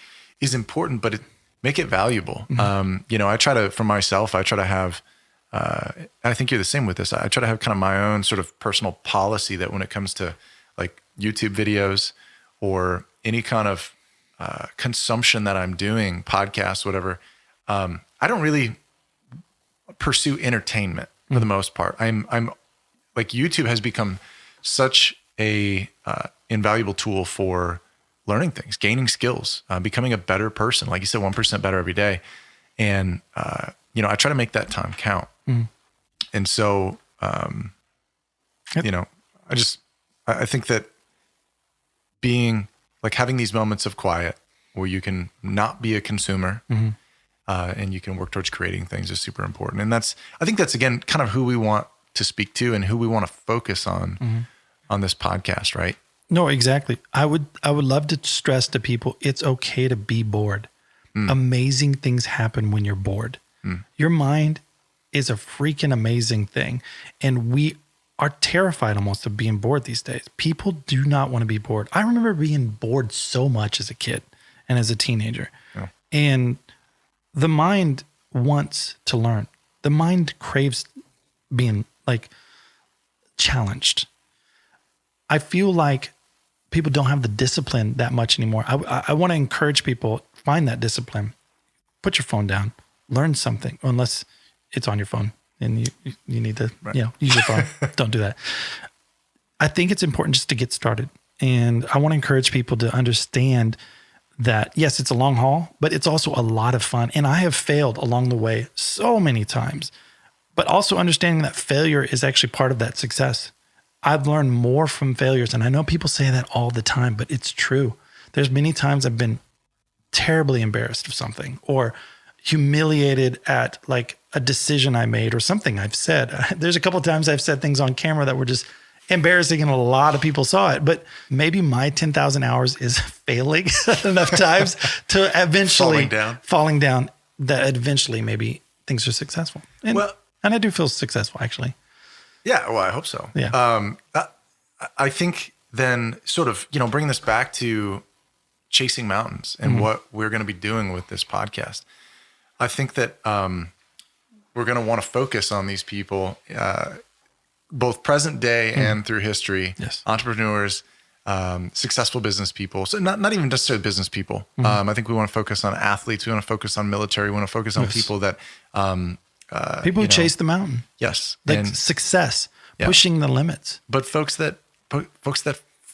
is important, but make it valuable. I try to, for myself, I try to have, I think you're the same with this. I try to have kind of my own sort of personal policy that when it comes to like YouTube videos or any kind of consumption that I'm doing, podcasts, whatever, I don't really pursue entertainment for the most part. I'm like, YouTube has become such a invaluable tool for learning things, gaining skills, becoming a better person. Like you said, 1% better every day. And, I try to make that time count. And so, I think that being like having these moments of quiet where you can not be a consumer, and you can work towards creating things is super important. And I think that's again, kind of who we want to speak to and who we want to focus on this podcast, right? No, exactly. I would love to stress to people, it's okay to be bored. Amazing things happen when you're bored. Your mind is a freaking amazing thing. And we are terrified almost of being bored these days. People do not want to be bored. I remember being bored so much as a kid and as a teenager. Yeah. And the mind wants to learn. The mind craves being like challenged. I feel like people don't have the discipline that much anymore. I want to encourage people, find that discipline. Put your phone down. Learn something, unless it's on your phone and you need to use your phone. Don't do that. I think it's important just to get started. And I want to encourage people to understand that, yes, it's a long haul, but it's also a lot of fun. And I have failed along the way so many times, but also understanding that failure is actually part of that success. I've learned more from failures. And I know people say that all the time, but it's true. There's many times I've been terribly embarrassed of something or humiliated at like a decision I made or something I've said. There's a couple of times I've said things on camera that were just embarrassing and a lot of people saw it, but maybe my 10,000 hours is failing enough times to eventually falling down that eventually maybe things are successful. And I do feel successful actually. Yeah. Well, I hope so. Yeah. I think then sort of, bringing this back to chasing mountains and what we're going to be doing with this podcast. I think that we're going to want to focus on these people, both present day and through history, entrepreneurs, successful business people. So not even necessarily business people. I think we want to focus on athletes. We want to focus on military. We want to focus on people that, people who chase the mountain. Yes. Like and success, pushing the limits. But folks that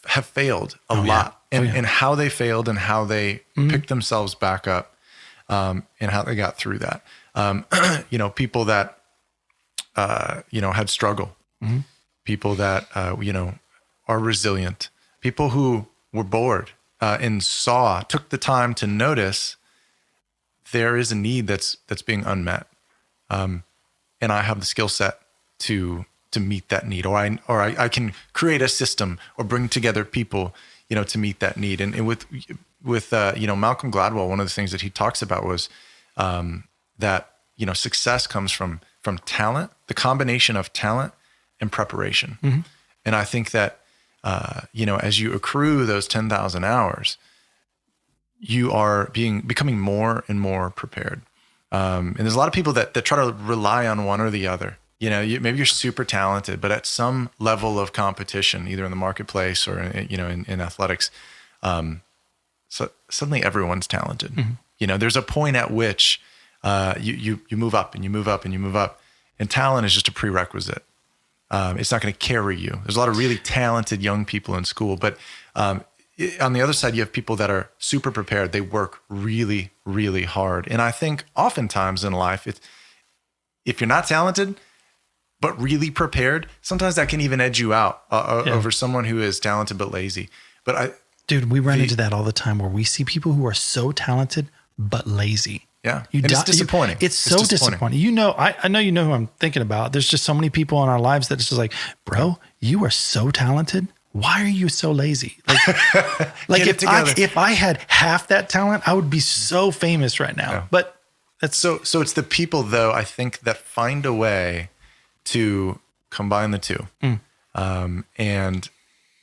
have failed a lot and how they failed and how they picked themselves back up, and how they got through that. People that, had struggle, people that, are resilient, people who were bored, and took the time to notice there is a need that's being unmet. And I have the skill set to meet that need, or I can create a system or bring together people, to meet that need. And with Malcolm Gladwell, one of the things that he talks about was, that, success comes from talent, the combination of talent and preparation. And I think that, as you accrue those 10,000 hours, you are becoming more and more prepared. And there's a lot of people that try to rely on one or the other. Maybe you're super talented, but at some level of competition, either in the marketplace or in athletics, so suddenly everyone's talented. There's a point at which you move up and you move up and you move up, and talent is just a prerequisite. It's not going to carry you. There's a lot of really talented young people in school, but on the other side, you have people that are super prepared. They work really, really hard. And I think oftentimes in life, if you're not talented, but really prepared, sometimes that can even edge you out over someone who is talented but lazy. Dude, we run into that all the time where we see people who are so talented but lazy. Yeah, it's disappointing. It's so disappointing. I know you know who I'm thinking about. There's just so many people in our lives that it's just like, bro, you are so talented. Why are you so lazy? Like if I had half that talent, I would be so famous right now. Yeah. But that's so it's the people though, I think, that find a way to combine the two. And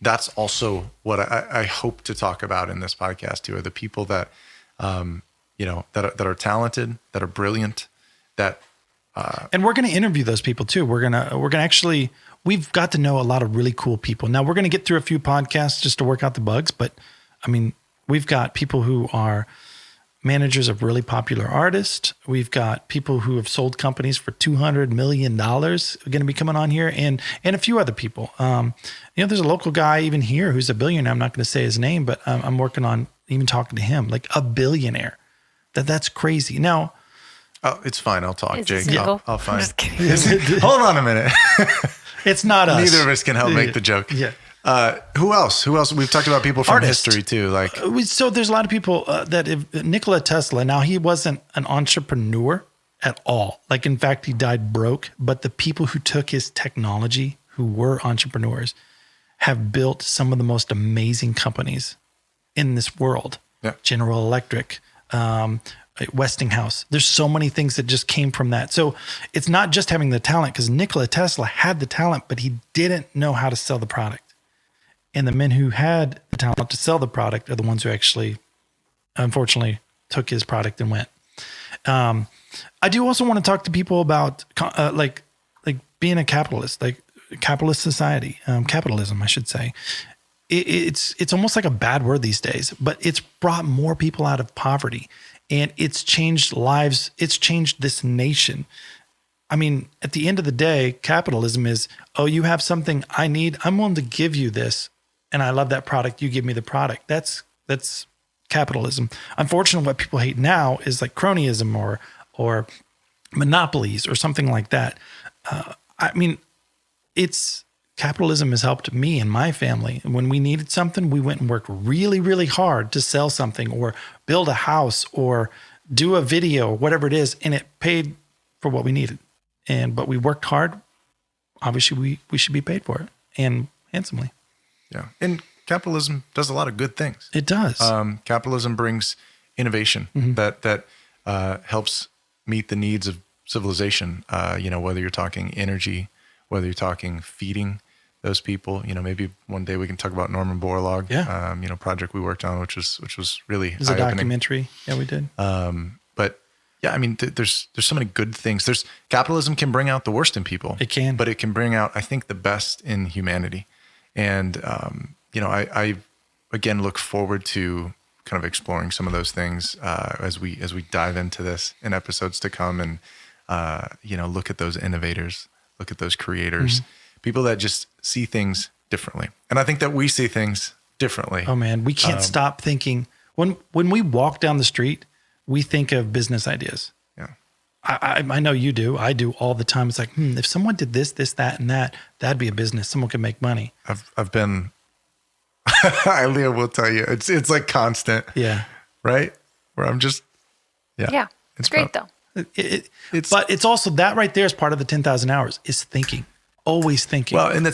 that's also what I hope to talk about in this podcast too, are the people that, that are talented, that are brilliant, that, and we're going to interview those people too. We're going to actually, we've got to know a lot of really cool people. Now we're going to get through a few podcasts just to work out the bugs, but I mean, we've got people who are managers of really popular artists. We've got people who have sold companies for $200 million going to be coming on here, and a few other people. There's a local guy even here who's a billionaire. I'm not going to say his name, but I'm working on even talking to him, like a billionaire. That's crazy. Now, it's fine. I'll talk, Jake. I'll find. I'm just kidding. Hold on a minute. It's not us. Neither of us can help make the joke. Yeah. Who else? We've talked about people from history too. So there's a lot of people Nikola Tesla. Now he wasn't an entrepreneur at all. Like, in fact, he died broke. But the people who took his technology, who were entrepreneurs, have built some of the most amazing companies in this world. Yeah. General Electric, Westinghouse. There's so many things that just came from that. So it's not just having the talent, because Nikola Tesla had the talent, but he didn't know how to sell the product. And the men who had the talent to sell the product are the ones who actually, unfortunately, took his product and went. I do also want to talk to people about like being a capitalist, like capitalist society, capitalism, I should say. It's almost like a bad word these days, but it's brought more people out of poverty, and it's changed lives. It's changed this nation. I mean, at the end of the day, capitalism is, you have something I need, I'm willing to give you this. And I love that product. You give me the product. That's capitalism. Unfortunately, what people hate now is like cronyism or monopolies or something like that. I mean, capitalism has helped me and my family. When we needed something, we went and worked really, really hard to sell something or build a house or do a video or whatever it is. And it paid for what we needed. But we worked hard. Obviously, we should be paid for it, and handsomely. Yeah. And capitalism does a lot of good things. It does. Capitalism brings innovation that helps meet the needs of civilization. Whether you're talking energy, whether you're talking feeding those people, maybe one day we can talk about Norman Borlaug, project we worked on, which was really It was a documentary. Yeah, we did. But yeah, I mean, there's so many good things. Capitalism can bring out the worst in people. It can, but it can bring out, I think, the best in humanity. And I again look forward to kind of exploring some of those things as we dive into this in episodes to come, and look at those innovators, look at those creators, people that just see things differently. And I think that we see things differently. Oh man, we can't stop thinking. When we walk down the street, we think of business ideas. Yeah, I know you do. I do all the time. It's like, if someone did this, that, and that, that'd be a business. Someone could make money. I've been. Leo will tell you it's like constant. Yeah. Right. Where I'm just. Yeah. Yeah. It's great though. But it's also that right there is part of the 10,000 hours is thinking, always thinking. Well, and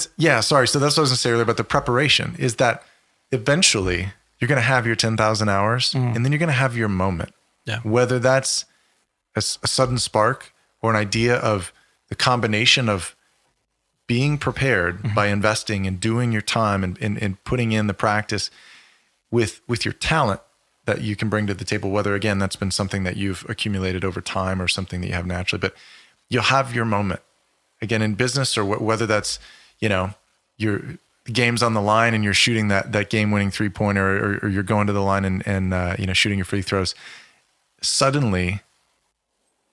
sorry. So that's what I was going to say earlier about the preparation is that eventually you're going to have your 10,000 hours and then you're going to have your moment. Yeah. Whether that's a sudden spark or an idea of the combination of being prepared by investing and doing your time and putting in the practice with your talent that you can bring to the table, whether again, that's been something that you've accumulated over time or something that you have naturally, but you'll have your moment again in business or whether that's, your game's on the line and you're shooting that game winning 3-pointer or you're going to the line and shooting your free throws. Suddenly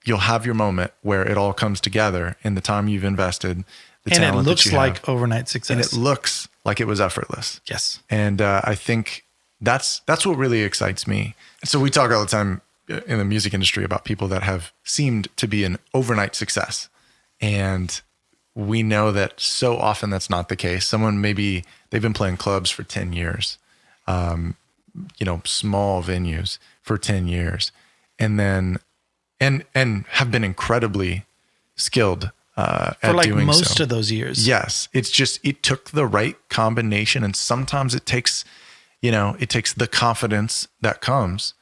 you'll have your moment where it all comes together in the time you've invested, the and talent it looks that you like have, overnight success. and it looks like it was effortless. Yes. And I think that's what really excites me. So we talk all the time in the music industry about people that have seemed to be an overnight success. And we know that so often that's not the case. Someone maybe they've been playing clubs for 10 years, small venues for 10 years, and then, and have been incredibly skilled for at like doing most so. of those years. Yes. It's just, it took the right combination. And sometimes it takes, it takes the confidence that comes.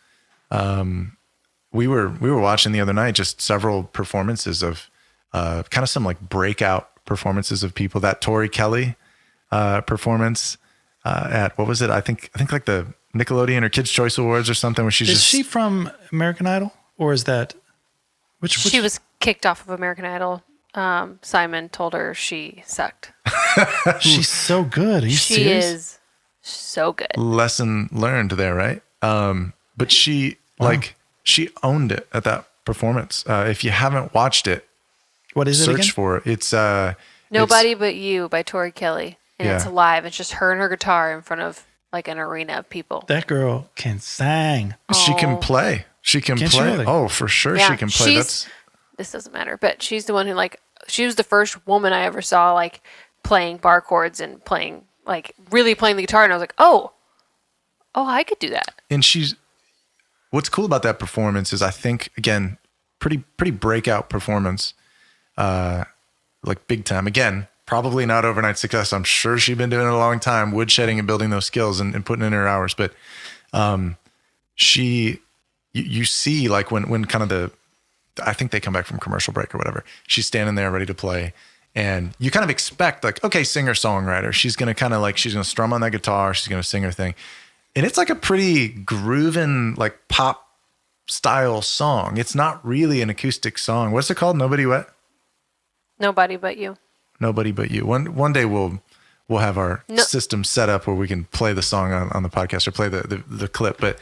We were watching the other night, just several performances of, kind of some like breakout performances of people. That Tori Kelly, performance, at, what was it? I think like the Nickelodeon or Kids Choice Awards or something where she's Is she from American Idol or is that which She was kicked off of American Idol. Simon told her she sucked. she's so good. Are you She serious? is so good. lesson learned there, right? But she she owned it at that performance. If you haven't watched it, What is it search again? for it. It's Nobody But You by Tori Kelly. And it's Yeah. live. It's just her and her guitar in front of like an arena of people. That girl can sing. She can Oh. play. She can Can she play. really? Oh, for sure, Yeah, she can play. this doesn't matter, but she's the one who she was the first woman I ever saw like playing bar chords and playing really playing the guitar, and I was like, oh, I could do that. And what's cool about that performance is I think again, pretty breakout performance, like big time. Again, probably not overnight success. I'm sure she'd been doing it a long time, woodshedding and building those skills and putting in her hours. But you see like when kind of I think they come back from commercial break or whatever, she's standing there ready to play. And you kind of expect like, okay, singer songwriter, she's going to kind of like, she's going to strum on that guitar. She's going to sing her thing. And it's like a pretty grooving, like pop style song. It's not really an acoustic song. What's it called? Nobody But You. Nobody But You. One day we'll have our system set up where we can play the song on the podcast or play the clip. But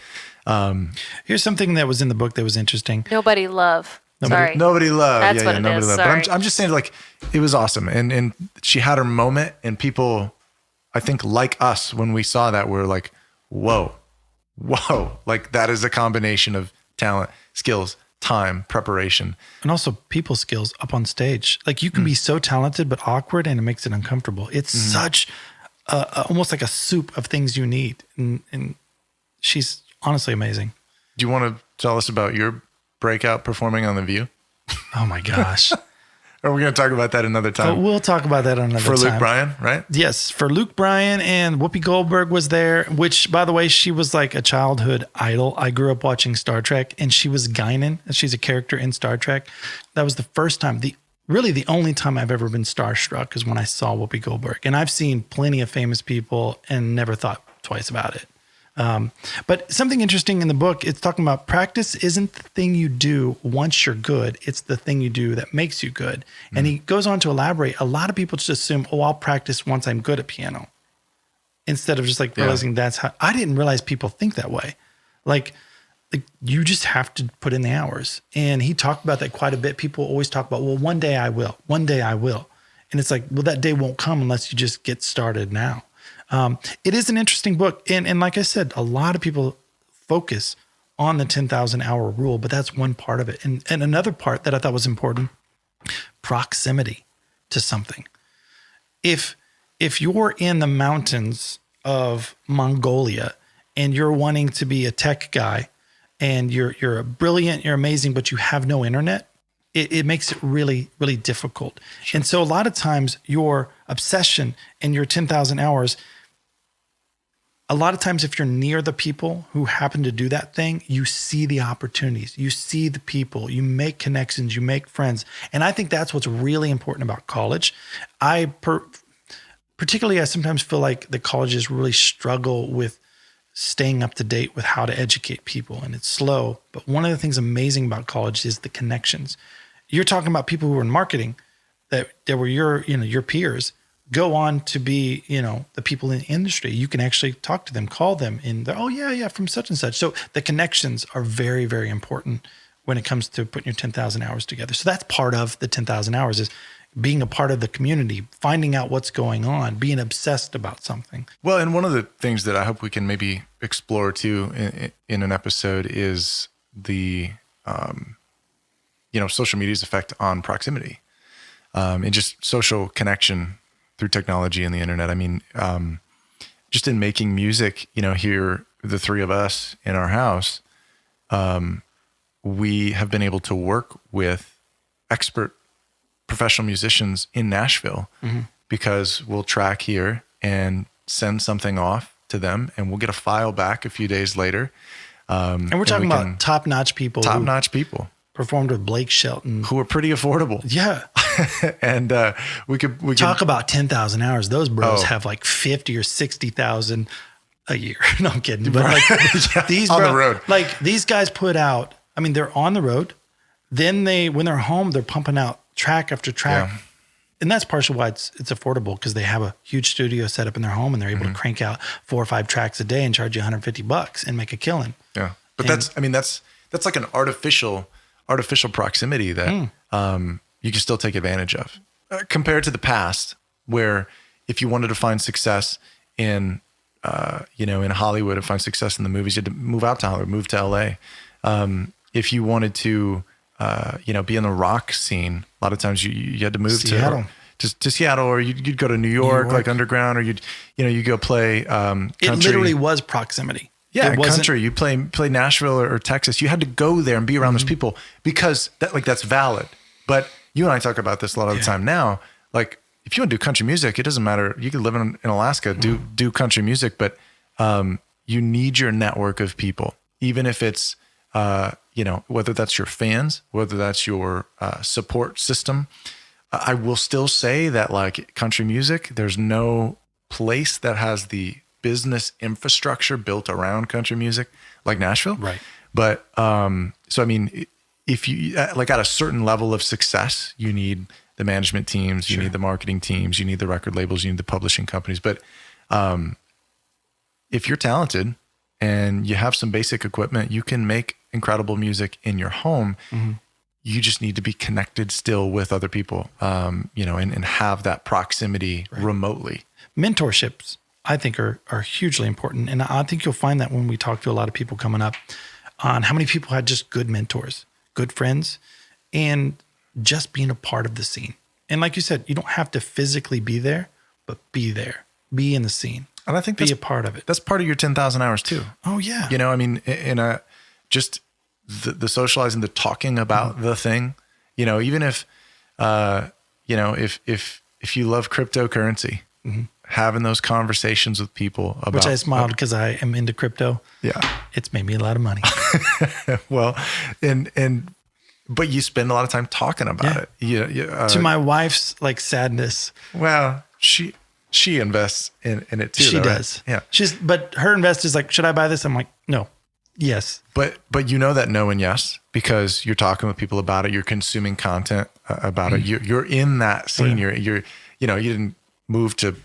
Here's something that was in the book that was interesting. Nobody Love. Sorry. Nobody Love. That's what it Nobody is. Love. Sorry. But I'm just saying, like, it was awesome. And she had her moment, and people, I think, like us, when we saw that, were like, whoa. Like, that is a combination of talent, skills, time, preparation. And also people skills up on stage. Like you can be so talented, but awkward, and it makes it uncomfortable. It's such almost like a soup of things you need. And she's honestly amazing. Do you want to tell us about your breakout performing on The View? Oh my gosh. Or we're going to talk about that another But time. we'll talk about that another time. For Luke Bryan, right? Yes, for Luke Bryan, and Whoopi Goldberg was there, which, by the way, she was like a childhood idol. I grew up watching Star Trek, and she was Guinan. She's a character in Star Trek. That was the first time, really the only time I've ever been starstruck is when I saw Whoopi Goldberg. And I've seen plenty of famous people and never thought twice about it. But something interesting in the book, it's talking about practice isn't the thing you do once you're good. It's the thing you do that makes you good. And he goes on to elaborate. A lot of people just assume, oh, I'll practice once I'm good at piano. Instead of just like realizing that's how, I didn't realize people think that way. Like you just have to put in the hours. And he talked about that quite a bit. People always talk about, well, one day I will, one day I will. And it's like, well, that day won't come unless you just get started now. It is an interesting book. And like I said, a lot of people focus on the 10,000 hour rule, but that's one part of it. And another part that I thought was important, proximity to something. If you're in the mountains of Mongolia and you're wanting to be a tech guy and you're brilliant, you're amazing, but you have no internet, it makes it really, really difficult. Sure. And so a lot of times your obsession and your 10,000 hours, a lot of times if you're near the people who happen to do that thing, you see the opportunities, you see the people, you make connections, you make friends. And I think that's what's really important about college. Particularly, I sometimes feel like the colleges really struggle with staying up to date with how to educate people, and it's slow. But one of the things amazing about college is the connections. You're talking about people who are in marketing that were your peers go on to be, the people in the industry. You can actually talk to them, call them, and they're, oh yeah, from such and such. So the connections are very, very important when it comes to putting your 10,000 hours together. So that's part of the 10,000 hours is being a part of the community, finding out what's going on, being obsessed about something. Well, and one of the things that I hope we can maybe explore too in an episode is the, social media's effect on proximity, and just social connection through technology and the internet. I mean, just in making music, here, the three of us in our house, we have been able to work with expert professional musicians in Nashville because we'll track here and send something off to them and we'll get a file back a few days later. And we're talking about top-notch people. Performed with Blake Shelton. Who are pretty affordable. Yeah. And we could talk about 10,000 hours. Those bros have like 50 or 60,000 a year. No, I'm kidding. But like these on the road. Like these guys put out, I mean, they're on the road. Then when they're home, they're pumping out track after track. Yeah. And that's partially why it's affordable, because they have a huge studio set up in their home and they're able to crank out 4 or 5 tracks a day and charge you $150 and make a killing. Yeah. But that's like an artificial proximity that you can still take advantage of compared to the past, where if you wanted to find success in Hollywood and find success in the movies, you had to move out to Hollywood, move to LA. If you wanted to, be in the rock scene, a lot of times you had to move to Seattle, or you'd go to New York, like underground, or you go play country. It literally was proximity. Yeah, country. You play Nashville or Texas. You had to go there and be around those people because that's valid. But you and I talk about this a lot of the time now. Like if you want to do country music, it doesn't matter. You could live in Alaska, do country music, but you need your network of people, even if it's whether that's your fans, whether that's your support system. I will still say that like country music, there's no place that has the business infrastructure built around country music like Nashville. Right. But, so, I mean, if you like at a certain level of success, you need the management teams, you need the marketing teams, you need the record labels, you need the publishing companies. But, if you're talented and you have some basic equipment, you can make incredible music in your home. You just need to be connected still with other people, and have that proximity remotely. Mentorships, I think, are hugely important. And I think you'll find that when we talk to a lot of people coming up on how many people had just good mentors, good friends, and just being a part of the scene. And like you said, you don't have to physically be there, but be there, be in the scene. And I think be a part of it. That's part of your 10,000 hours too. Oh yeah. I mean, just the socializing, the talking about the thing Even if, if you love cryptocurrency, having those conversations with people about, which I smiled because I am into crypto. Yeah. It's made me a lot of money. Well, but you spend a lot of time talking about it. To my wife's sadness. Well, she invests in it too. She though, does. Right? Yeah. But her investor's like, should I buy this? I'm like, no. Yes. But that no and yes, because you're talking with people about it. You're consuming content about it. You're in that scene. Yeah. You didn't move to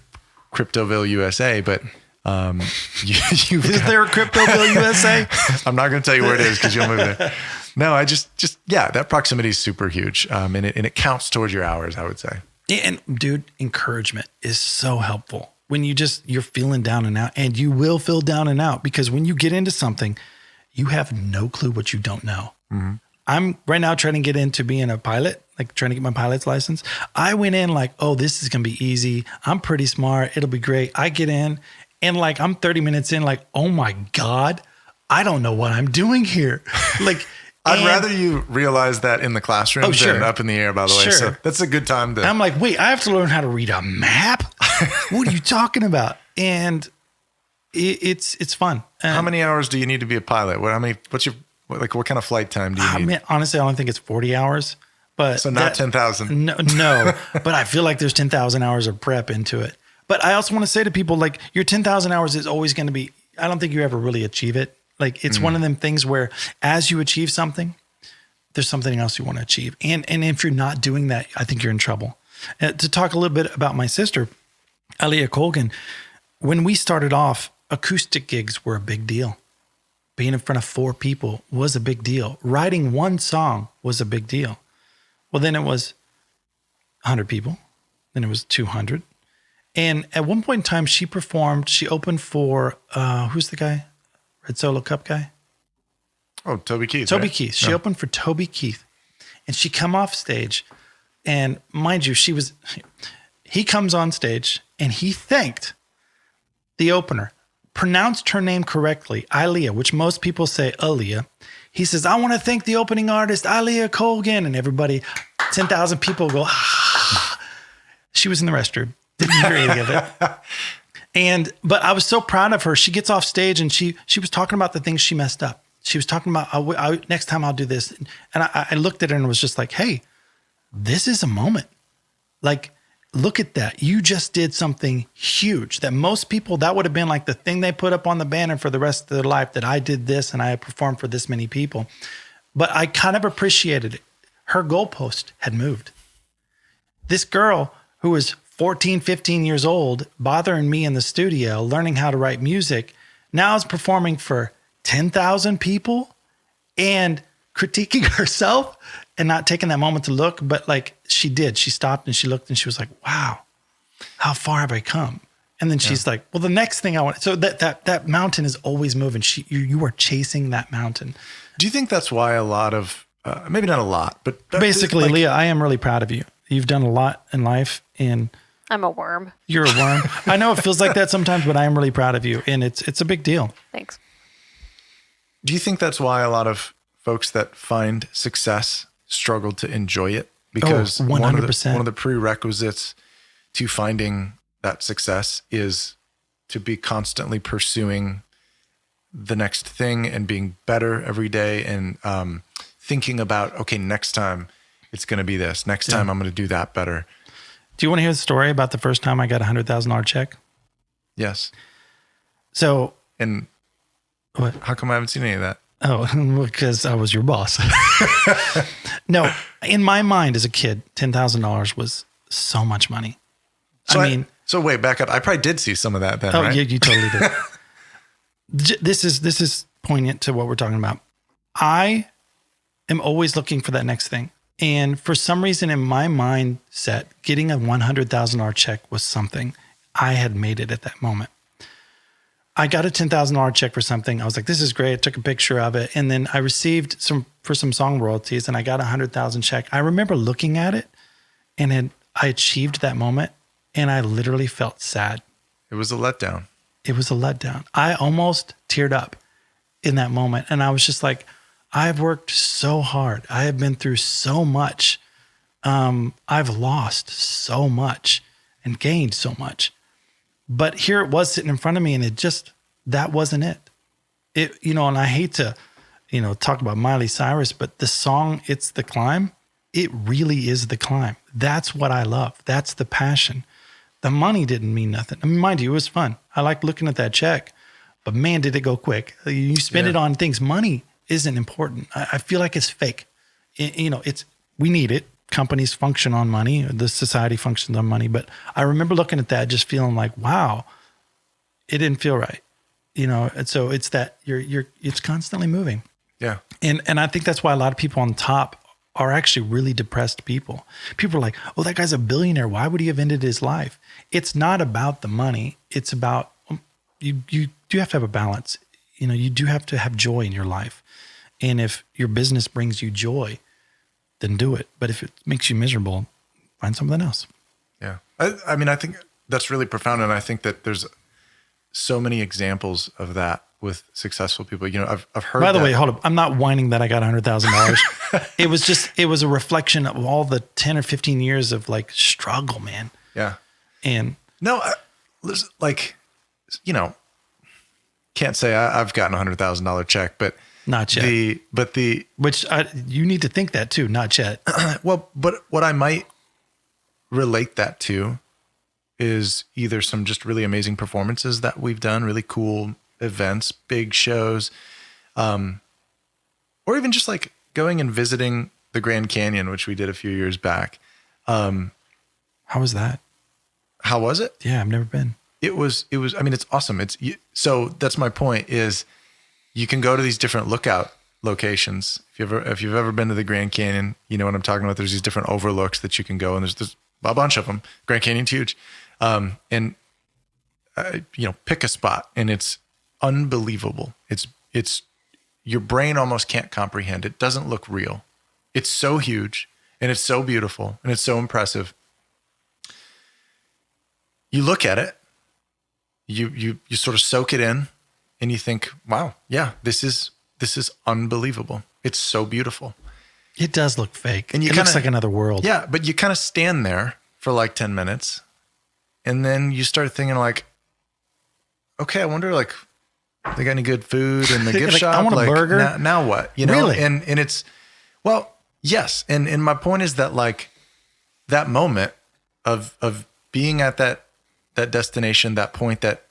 Cryptoville, USA, but is there a Cryptoville, USA? I'm not going to tell you where it is because you'll move there. No, I just that proximity is super huge, and it counts towards your hours, I would say. And dude, encouragement is so helpful when you're feeling down and out, and you will feel down and out because when you get into something, you have no clue what you don't know. Mm-hmm. I'm right now trying to get into being a pilot, trying to get my pilot's license. I went in oh, this is going to be easy. I'm pretty smart. It'll be great. I get in and I'm 30 minutes in, oh my God, I don't know what I'm doing here. I'd rather you realize that in the classroom than up in the air, by the way. Sure. So that's a good time to. I'm wait, I have to learn how to read a map? What are you talking about? And it's fun. How many hours do you need to be a pilot? What kind of flight time do you need? Man, honestly, I don't think it's 40 hours. But so not 10,000. No, but I feel like there's 10,000 hours of prep into it. But I also want to say to people, your 10,000 hours is always going to be, I don't think you ever really achieve it. It's one of them things where as you achieve something, there's something else you want to achieve. And if you're not doing that, I think you're in trouble. To talk a little bit about my sister, Aliyah Colgan, when we started off, acoustic gigs were a big deal. Being in front of 4 people was a big deal. Writing one song was a big deal. Well, then it was 100 people. Then it was 200. And at one point in time, she opened for, who's the guy? Red Solo Cup guy? Oh, Toby Keith. Toby right? Keith. She opened for Toby Keith. And she come off stage. And mind you, he comes on stage and he thanked the opener, pronounced her name correctly, Aliyah, which most people say Aliyah. He says, I want to thank the opening artist, Aliyah Colgan. And everybody, 10,000 people go, ah. She was in the restroom. Didn't hear any of it. But I was so proud of her. She gets off stage and she was talking about the things she messed up. She was talking about, next time I'll do this. And I looked at her and was just like, hey, this is a moment. Look at that. You just did something huge that most people, that would have been the thing they put up on the banner for the rest of their life, that I did this and I performed for this many people. But I kind of appreciated it. Her goalpost had moved. This girl who was 14, 15 years old, bothering me in the studio, learning how to write music, now is performing for 10,000 people and critiquing herself and not taking that moment to look. But she did. She stopped and she looked and she was like, wow, how far have I come? And then she's like, well, the next thing I want. So that mountain is always moving. You are chasing that mountain. Do you think that's why a lot of, maybe not a lot, but basically, Leah, I am really proud of you. You've done a lot in life and I'm a worm. You're a worm. I know it feels like that sometimes, but I am really proud of you. And it's a big deal. Thanks. Do you think that's why a lot of folks that find success struggle to enjoy it? Because 100%. One of the prerequisites to finding that success is to be constantly pursuing the next thing and being better every day and thinking about, okay, next time it's going to be this. Next time I'm going to do that better. Do you want to hear the story about the first time I got $100,000 check? Yes. So, and what? How come I haven't seen any of that? Oh, because I was your boss. No, in my mind as a kid, $10,000 was so much money. So wait, back up. I probably did see some of that then, oh, right? Yeah, you totally did. This is poignant to what we're talking about. I am always looking for that next thing. And for some reason in my mindset, getting a $100,000 check was something. I had made it at that moment. I got a $10,000 check for something. I was like, this is great. I took a picture of it. And then I received some song royalties and I got $100,000 check. I remember looking at it and I achieved that moment and I literally felt sad. It was a letdown. It was a letdown. I almost teared up in that moment. And I was just like, I've worked so hard. I have been through so much. I've lost so much and gained so much. But here it was sitting in front of me, and that wasn't it. And I hate to, talk about Miley Cyrus, but the song, It's the Climb, it really is the climb. That's what I love. That's the passion. The money didn't mean nothing. I mean, mind you, it was fun. I liked looking at that check, but man, did it go quick. You spend it on things. Money isn't important. I feel like it's fake. We need it. Companies function on money. The society functions on money. But I remember looking at that, just feeling like, wow, it didn't feel right. And so it's that it's constantly moving. Yeah. And I think that's why a lot of people on top are actually really depressed people. People are like, oh, that guy's a billionaire. Why would he have ended his life? It's not about the money. It's about, you do have to have a balance. You do have to have joy in your life. And if your business brings you joy, then do it. But if it makes you miserable, find something else. Yeah. I mean, I think that's really profound. And I think that there's so many examples of that with successful people. I've heard. By the way, hold up. I'm not whining that I got $100,000. It was a reflection of all the 10 or 15 years of like struggle, man. Yeah. And no, can't say I've gotten $100,000 check, but not yet. You need to think that too, not yet. Well, but what I might relate that to is either some just really amazing performances that we've done, really cool events, big shows, or even just like going and visiting the Grand Canyon, which we did a few years back. How was that? How was it? Yeah, I've never been. It was, I mean, it's awesome. So that's my point is you can go to these different lookout locations. If you've ever been to the Grand Canyon, you know what I'm talking about. There's these different overlooks that you can go, and there's a bunch of them. Grand Canyon's huge. Pick a spot, and it's unbelievable. It's your brain almost can't comprehend. It doesn't look real. It's so huge, and it's so beautiful, and it's so impressive. You look at it, you sort of soak it in, and you think, wow, yeah, this is unbelievable. It's so beautiful. It does look fake. And it looks like another world. Yeah, but you kind of stand there for like 10 minutes, and then you start thinking like, okay, I wonder like, they got any good food in the gift shop? I want a burger. Now what? Really? And it's, well, yes. And my point is that like that moment of being at that destination, that point that,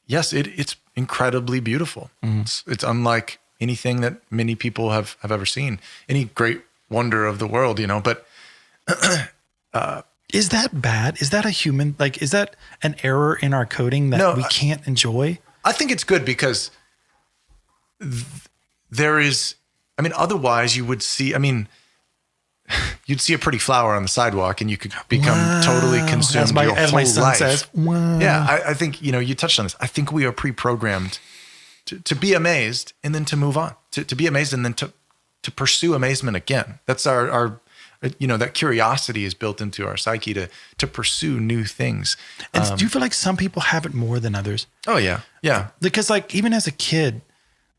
yes, it's incredibly beautiful. Mm-hmm. It's unlike anything that many people have ever seen, any great wonder of the world, but is that bad? Is that a human, like, is that an error in our coding that we can't enjoy? I think it's good because there is, I mean, otherwise you would see, I mean, you'd see a pretty flower on the sidewalk and you could become totally consumed your whole life. Says, wow. Yeah, I think, you touched on this. I think we are pre-programmed to be amazed and then to move on, to be amazed and then to pursue amazement again. That's our that curiosity is built into our psyche to pursue new things. And do you feel like some people have it more than others? Oh yeah. Yeah. Because like, even as a kid,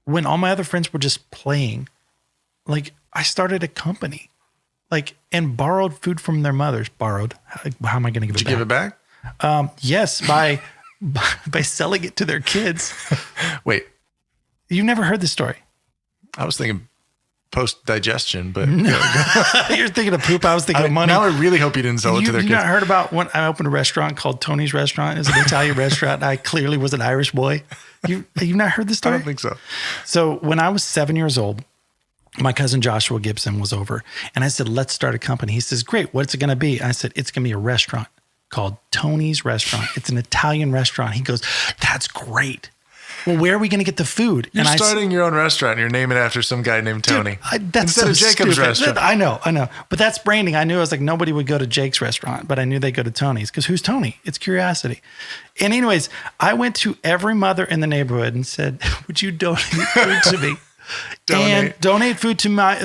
when all my other friends were just playing, like I started a company, like, and borrowed food from their mothers. Borrowed. How am I going to give it back? Did you give it back? Yes, by selling it to their kids. Wait. You've never heard this story? I was thinking post-digestion, but you're thinking of poop. I was thinking of money. Now I really hope you didn't sell it to their kids. You not heard about when I opened a restaurant called Tony's Restaurant? It's an Italian restaurant. I clearly was an Irish boy. You've not heard this story? I don't think so. So when I was 7 years old, my cousin Joshua Gibson was over, and I said, let's start a company. He says, great. What's it going to be? I said, it's going to be a restaurant called Tony's Restaurant. It's an Italian restaurant. He goes, that's great. Well, where are we going to get the food? You're starting your own restaurant and you're naming it after some guy named Tony. Dude, that's instead of Jacob's restaurant. I know. But that's branding. I knew, I was like, nobody would go to Jake's restaurant, but I knew they'd go to Tony's because who's Tony? It's curiosity. And anyways, I went to every mother in the neighborhood and said, would you donate food to me? And donate food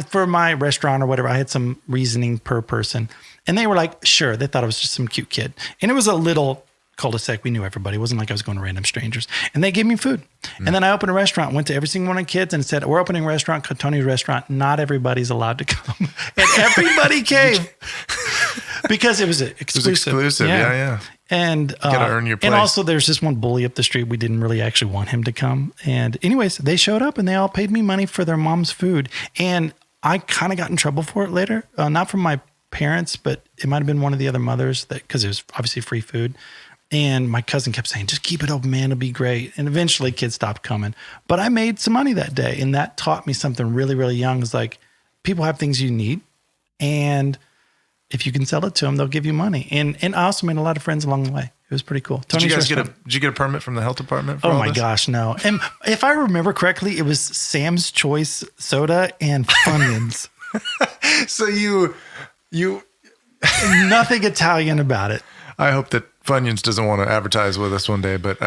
for my restaurant or whatever. I had some reasoning per person. And they were like, sure. They thought I was just some cute kid. And it was a little cul-de-sac. We knew everybody. It wasn't like I was going to random strangers. And they gave me food. And then I opened a restaurant, went to every single one of the kids and said, we're opening a restaurant, Tony's Restaurant. Not everybody's allowed to come. And everybody came because it was exclusive. It was exclusive. Yeah. And, you gotta earn your place. And also there's this one bully up the street. We didn't really actually want him to come. And anyways, they showed up and they all paid me money for their mom's food. And I kind of got in trouble for it later. Not from my parents, but it might've been one of the other mothers cause it was obviously free food. And my cousin kept saying, just keep it open, man. It'll be great. And eventually kids stopped coming. But I made some money that day. And that taught me something really, really young. It's like people have things you need. And if you can sell it to them, they'll give you money. And I also made a lot of friends along the way. It was pretty cool. Did you get a permit from the health department? Oh my gosh, no. And if I remember correctly, it was Sam's Choice soda and Funyuns. So you nothing Italian about it. I hope that Funyuns doesn't want to advertise with us one day, but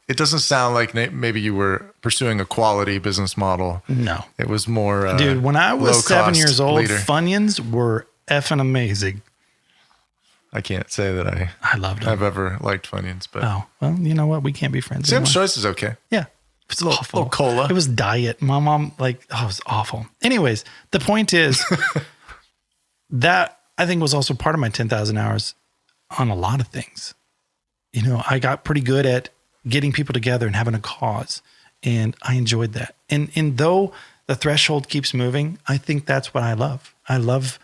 it doesn't sound like maybe you were pursuing a quality business model. No. It was more dude, when I was 7 years old, leader. Funyuns were effing amazing. I can't say that I loved them. I've ever liked Funyuns, but oh, well, you know what? We can't be friends Sam's anymore. Choice is okay. Yeah. It's awful. Little cola. It was diet. My mom it was awful. Anyways, the point is that I think was also part of my 10,000 hours on a lot of things. You know, I got pretty good at getting people together and having a cause, and I enjoyed that. And though the threshold keeps moving, I think that's what I love. I love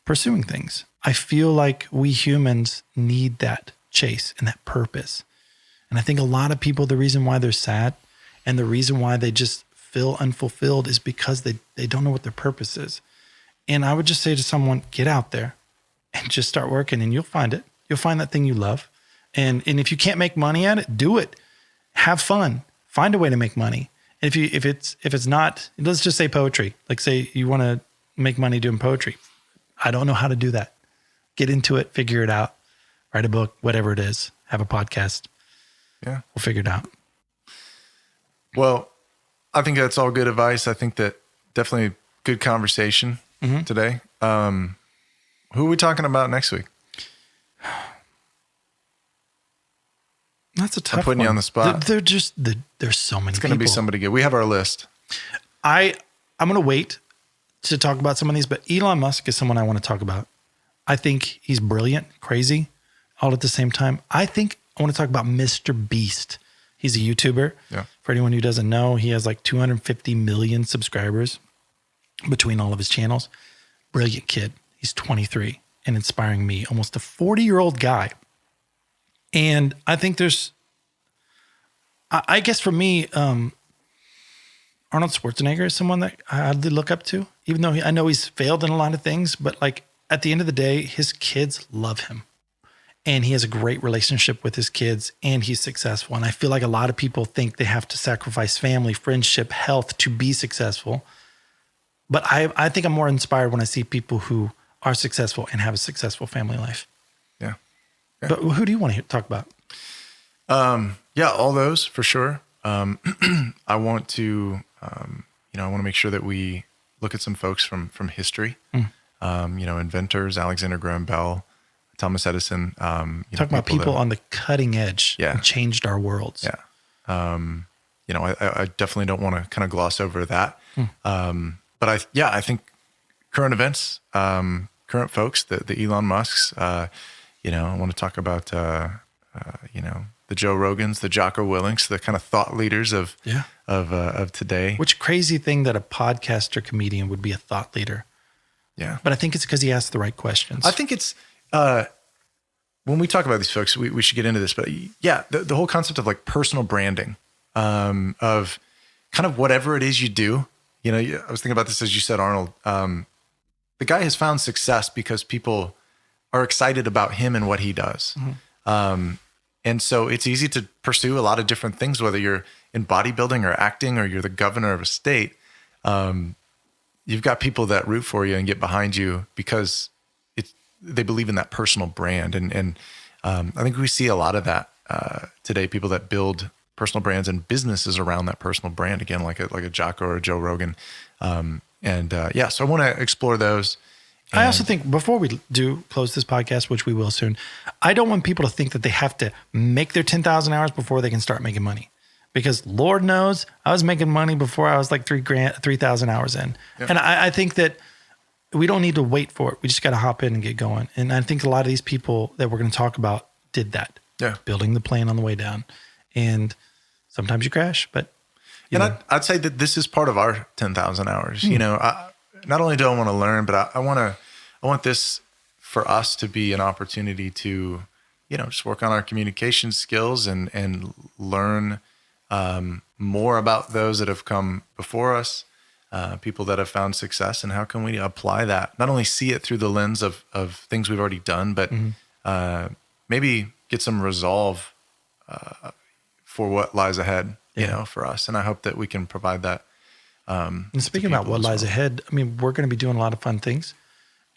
pursuing things. I feel like we humans need that chase and that purpose. And I think a lot of people, the reason why they're sad and the reason why they just feel unfulfilled is because they don't know what their purpose is. And I would just say to someone, get out there and just start working and you'll find it. You'll find that thing you love. And if you can't make money at it, do it. Have fun. Find a way to make money. And if it's not, let's just say poetry. Like say you want to make money doing poetry. I don't know how to do that. Get into it, figure it out, write a book, whatever it is, have a podcast. Yeah. We'll figure it out. Well, I think that's all good advice. I think that definitely good conversation today. Who are we talking about next week? That's a tough one. I'm putting you on the spot. There's so many people. It's going to be somebody good. We have our list. I'm going to wait to talk about some of these, but Elon Musk is someone I want to talk about. I think he's brilliant, crazy, all at the same time. I think I want to talk about Mr. Beast. He's a YouTuber. Yeah. For anyone who doesn't know, he has like 250 million subscribers between all of his channels. Brilliant kid. He's 23 and inspiring me, almost a 40-year-old guy. And I think I guess for me, Arnold Schwarzenegger is someone that I look up to, even though I know he's failed in a lot of things, but like at the end of the day, his kids love him and he has a great relationship with his kids and he's successful. And I feel like a lot of people think they have to sacrifice family, friendship, health to be successful. But I think I'm more inspired when I see people who are successful and have a successful family life. Yeah. But who do you want to talk about? Yeah, all those for sure. I want to, I want to make sure that we look at some folks from history. Inventors, Alexander Graham Bell, Thomas Edison. Talk about people on the cutting edge and changed our worlds. Yeah. I definitely don't want to kind of gloss over that. But I think current events, current folks, the Elon Musks, I want to talk about, the Joe Rogans, the Jocko Willinks, the kind of thought leaders of today. Which crazy thing that a podcaster comedian would be a thought leader. Yeah. But I think it's because he asked the right questions. I think it's, when we talk about these folks, we should get into this, but yeah, the whole concept of like personal branding, of kind of whatever it is you do. I was thinking about this as you said, Arnold. The guy has found success because people are excited about him and what he does. And so it's easy to pursue a lot of different things, whether you're in bodybuilding or acting, or you're the governor of a state. You've got people that root for you and get behind you because they believe in that personal brand. And I think we see a lot of that today, people that build personal brands and businesses around that personal brand, again, like a Jocko or a Joe Rogan. So I want to explore those. I also think before we do close this podcast, which we will soon, I don't want people to think that they have to make their 10,000 hours before they can start making money. Because Lord knows I was making money before I was like 3,000 hours in. Yep. And I think that we don't need to wait for it. We just got to hop in and get going. And I think a lot of these people that we're going to talk about did that. Yeah. Building the plane on the way down. And sometimes you crash, but I'd say that this is part of our 10,000 hours. You know, not only do I want to learn, but I want this for us to be an opportunity to, you know, just work on our communication skills and learn more about those that have come before us, people that have found success, and how can we apply that? Not only see it through the lens of things we've already done, but maybe get some resolve for what lies ahead, you know, for us. And I hope that we can provide that. And speaking about what lies ahead, I mean, we're going to be doing a lot of fun things,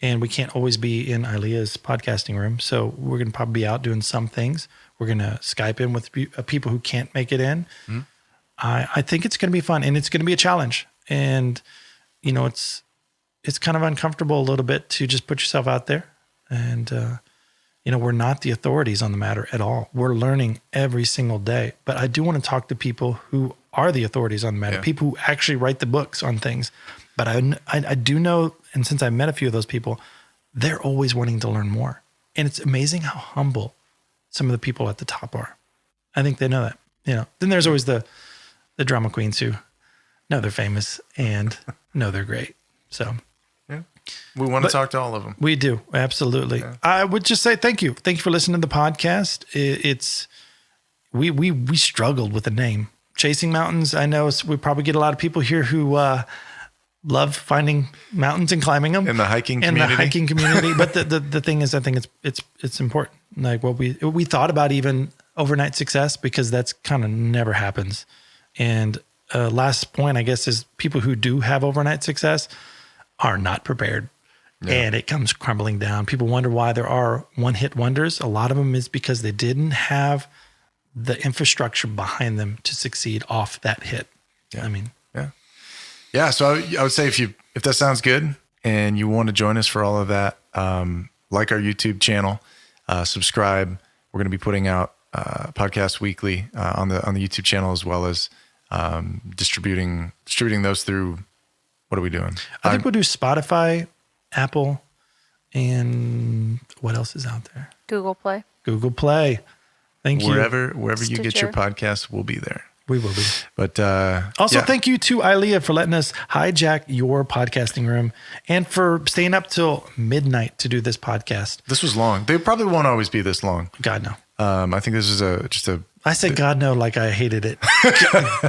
and we can't always be in Ilea's podcasting room. So we're going to probably be out doing some things. We're going to Skype in with people who can't make it in. Mm-hmm. I think it's going to be fun, and it's going to be a challenge. And, you know, it's kind of uncomfortable a little bit to just put yourself out there. And, you know, we're not the authorities on the matter at all. We're learning every single day. But I do want to talk to people who are the authorities on the matter, people who actually write the books on things. But I do know, and since I met a few of those people, they're always wanting to learn more. And it's amazing how humble some of the people at the top are. I think they know that. You know, then there's always the drama queens who know they're famous and know they're great. So yeah, we want to talk to all of them. We do. Absolutely. Yeah. I would just say thank you. Thank you for listening to the podcast. We struggled with the name Chasing Mountains. I know we probably get a lot of people here who love finding mountains and climbing them in the hiking community. But the thing is, I think it's important. Like what we thought about even overnight success, because that's kind of never happens. And last point, I guess, is people who do have overnight success are not prepared. Yeah. And it comes crumbling down. People wonder why there are one-hit wonders. A lot of them is because they didn't have the infrastructure behind them to succeed off that hit. Yeah. I mean, yeah. So I would say if that sounds good and you want to join us for all of that, like our YouTube channel, subscribe. We're going to be putting out podcasts weekly on the YouTube channel, as well as distributing those through. What are we doing? I think we'll do Spotify, Apple, and what else is out there? Google Play. Thank you. Wherever you get your podcasts, we'll be there. We will be. But also, thank you to Ilea for letting us hijack your podcasting room and for staying up till midnight to do this podcast. This was long. They probably won't always be this long. God, no. I think this is I said God, no, like I hated it.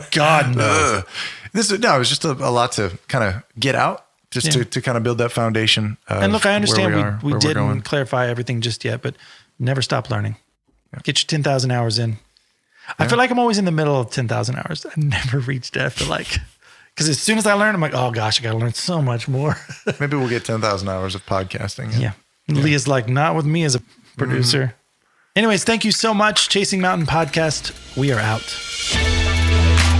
God, no. It was just a lot to kind of get out, just to kind of build that foundation. And look, I understand we didn't clarify everything just yet, but never stop learning. Yeah. Get your 10,000 hours in. I feel like I'm always in the middle of 10,000 hours. I never reached it. I feel like, because as soon as I learn, I'm like, oh gosh, I got to learn so much more. Maybe we'll get 10,000 hours of podcasting. Yeah. Leah's like, not with me as a producer. Mm-hmm. Anyways, thank you so much. Chasing Mountain Podcast. We are out.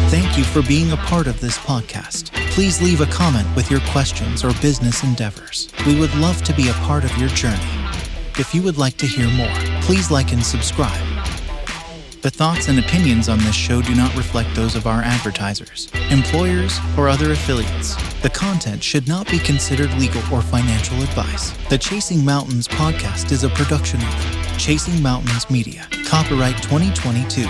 Thank you for being a part of this podcast. Please leave a comment with your questions or business endeavors. We would love to be a part of your journey. If you would like to hear more, please like and subscribe. The thoughts and opinions on this show do not reflect those of our advertisers, employers, or other affiliates. The content should not be considered legal or financial advice. The Chasing Mountains podcast is a production of Chasing Mountains Media. Copyright 2022.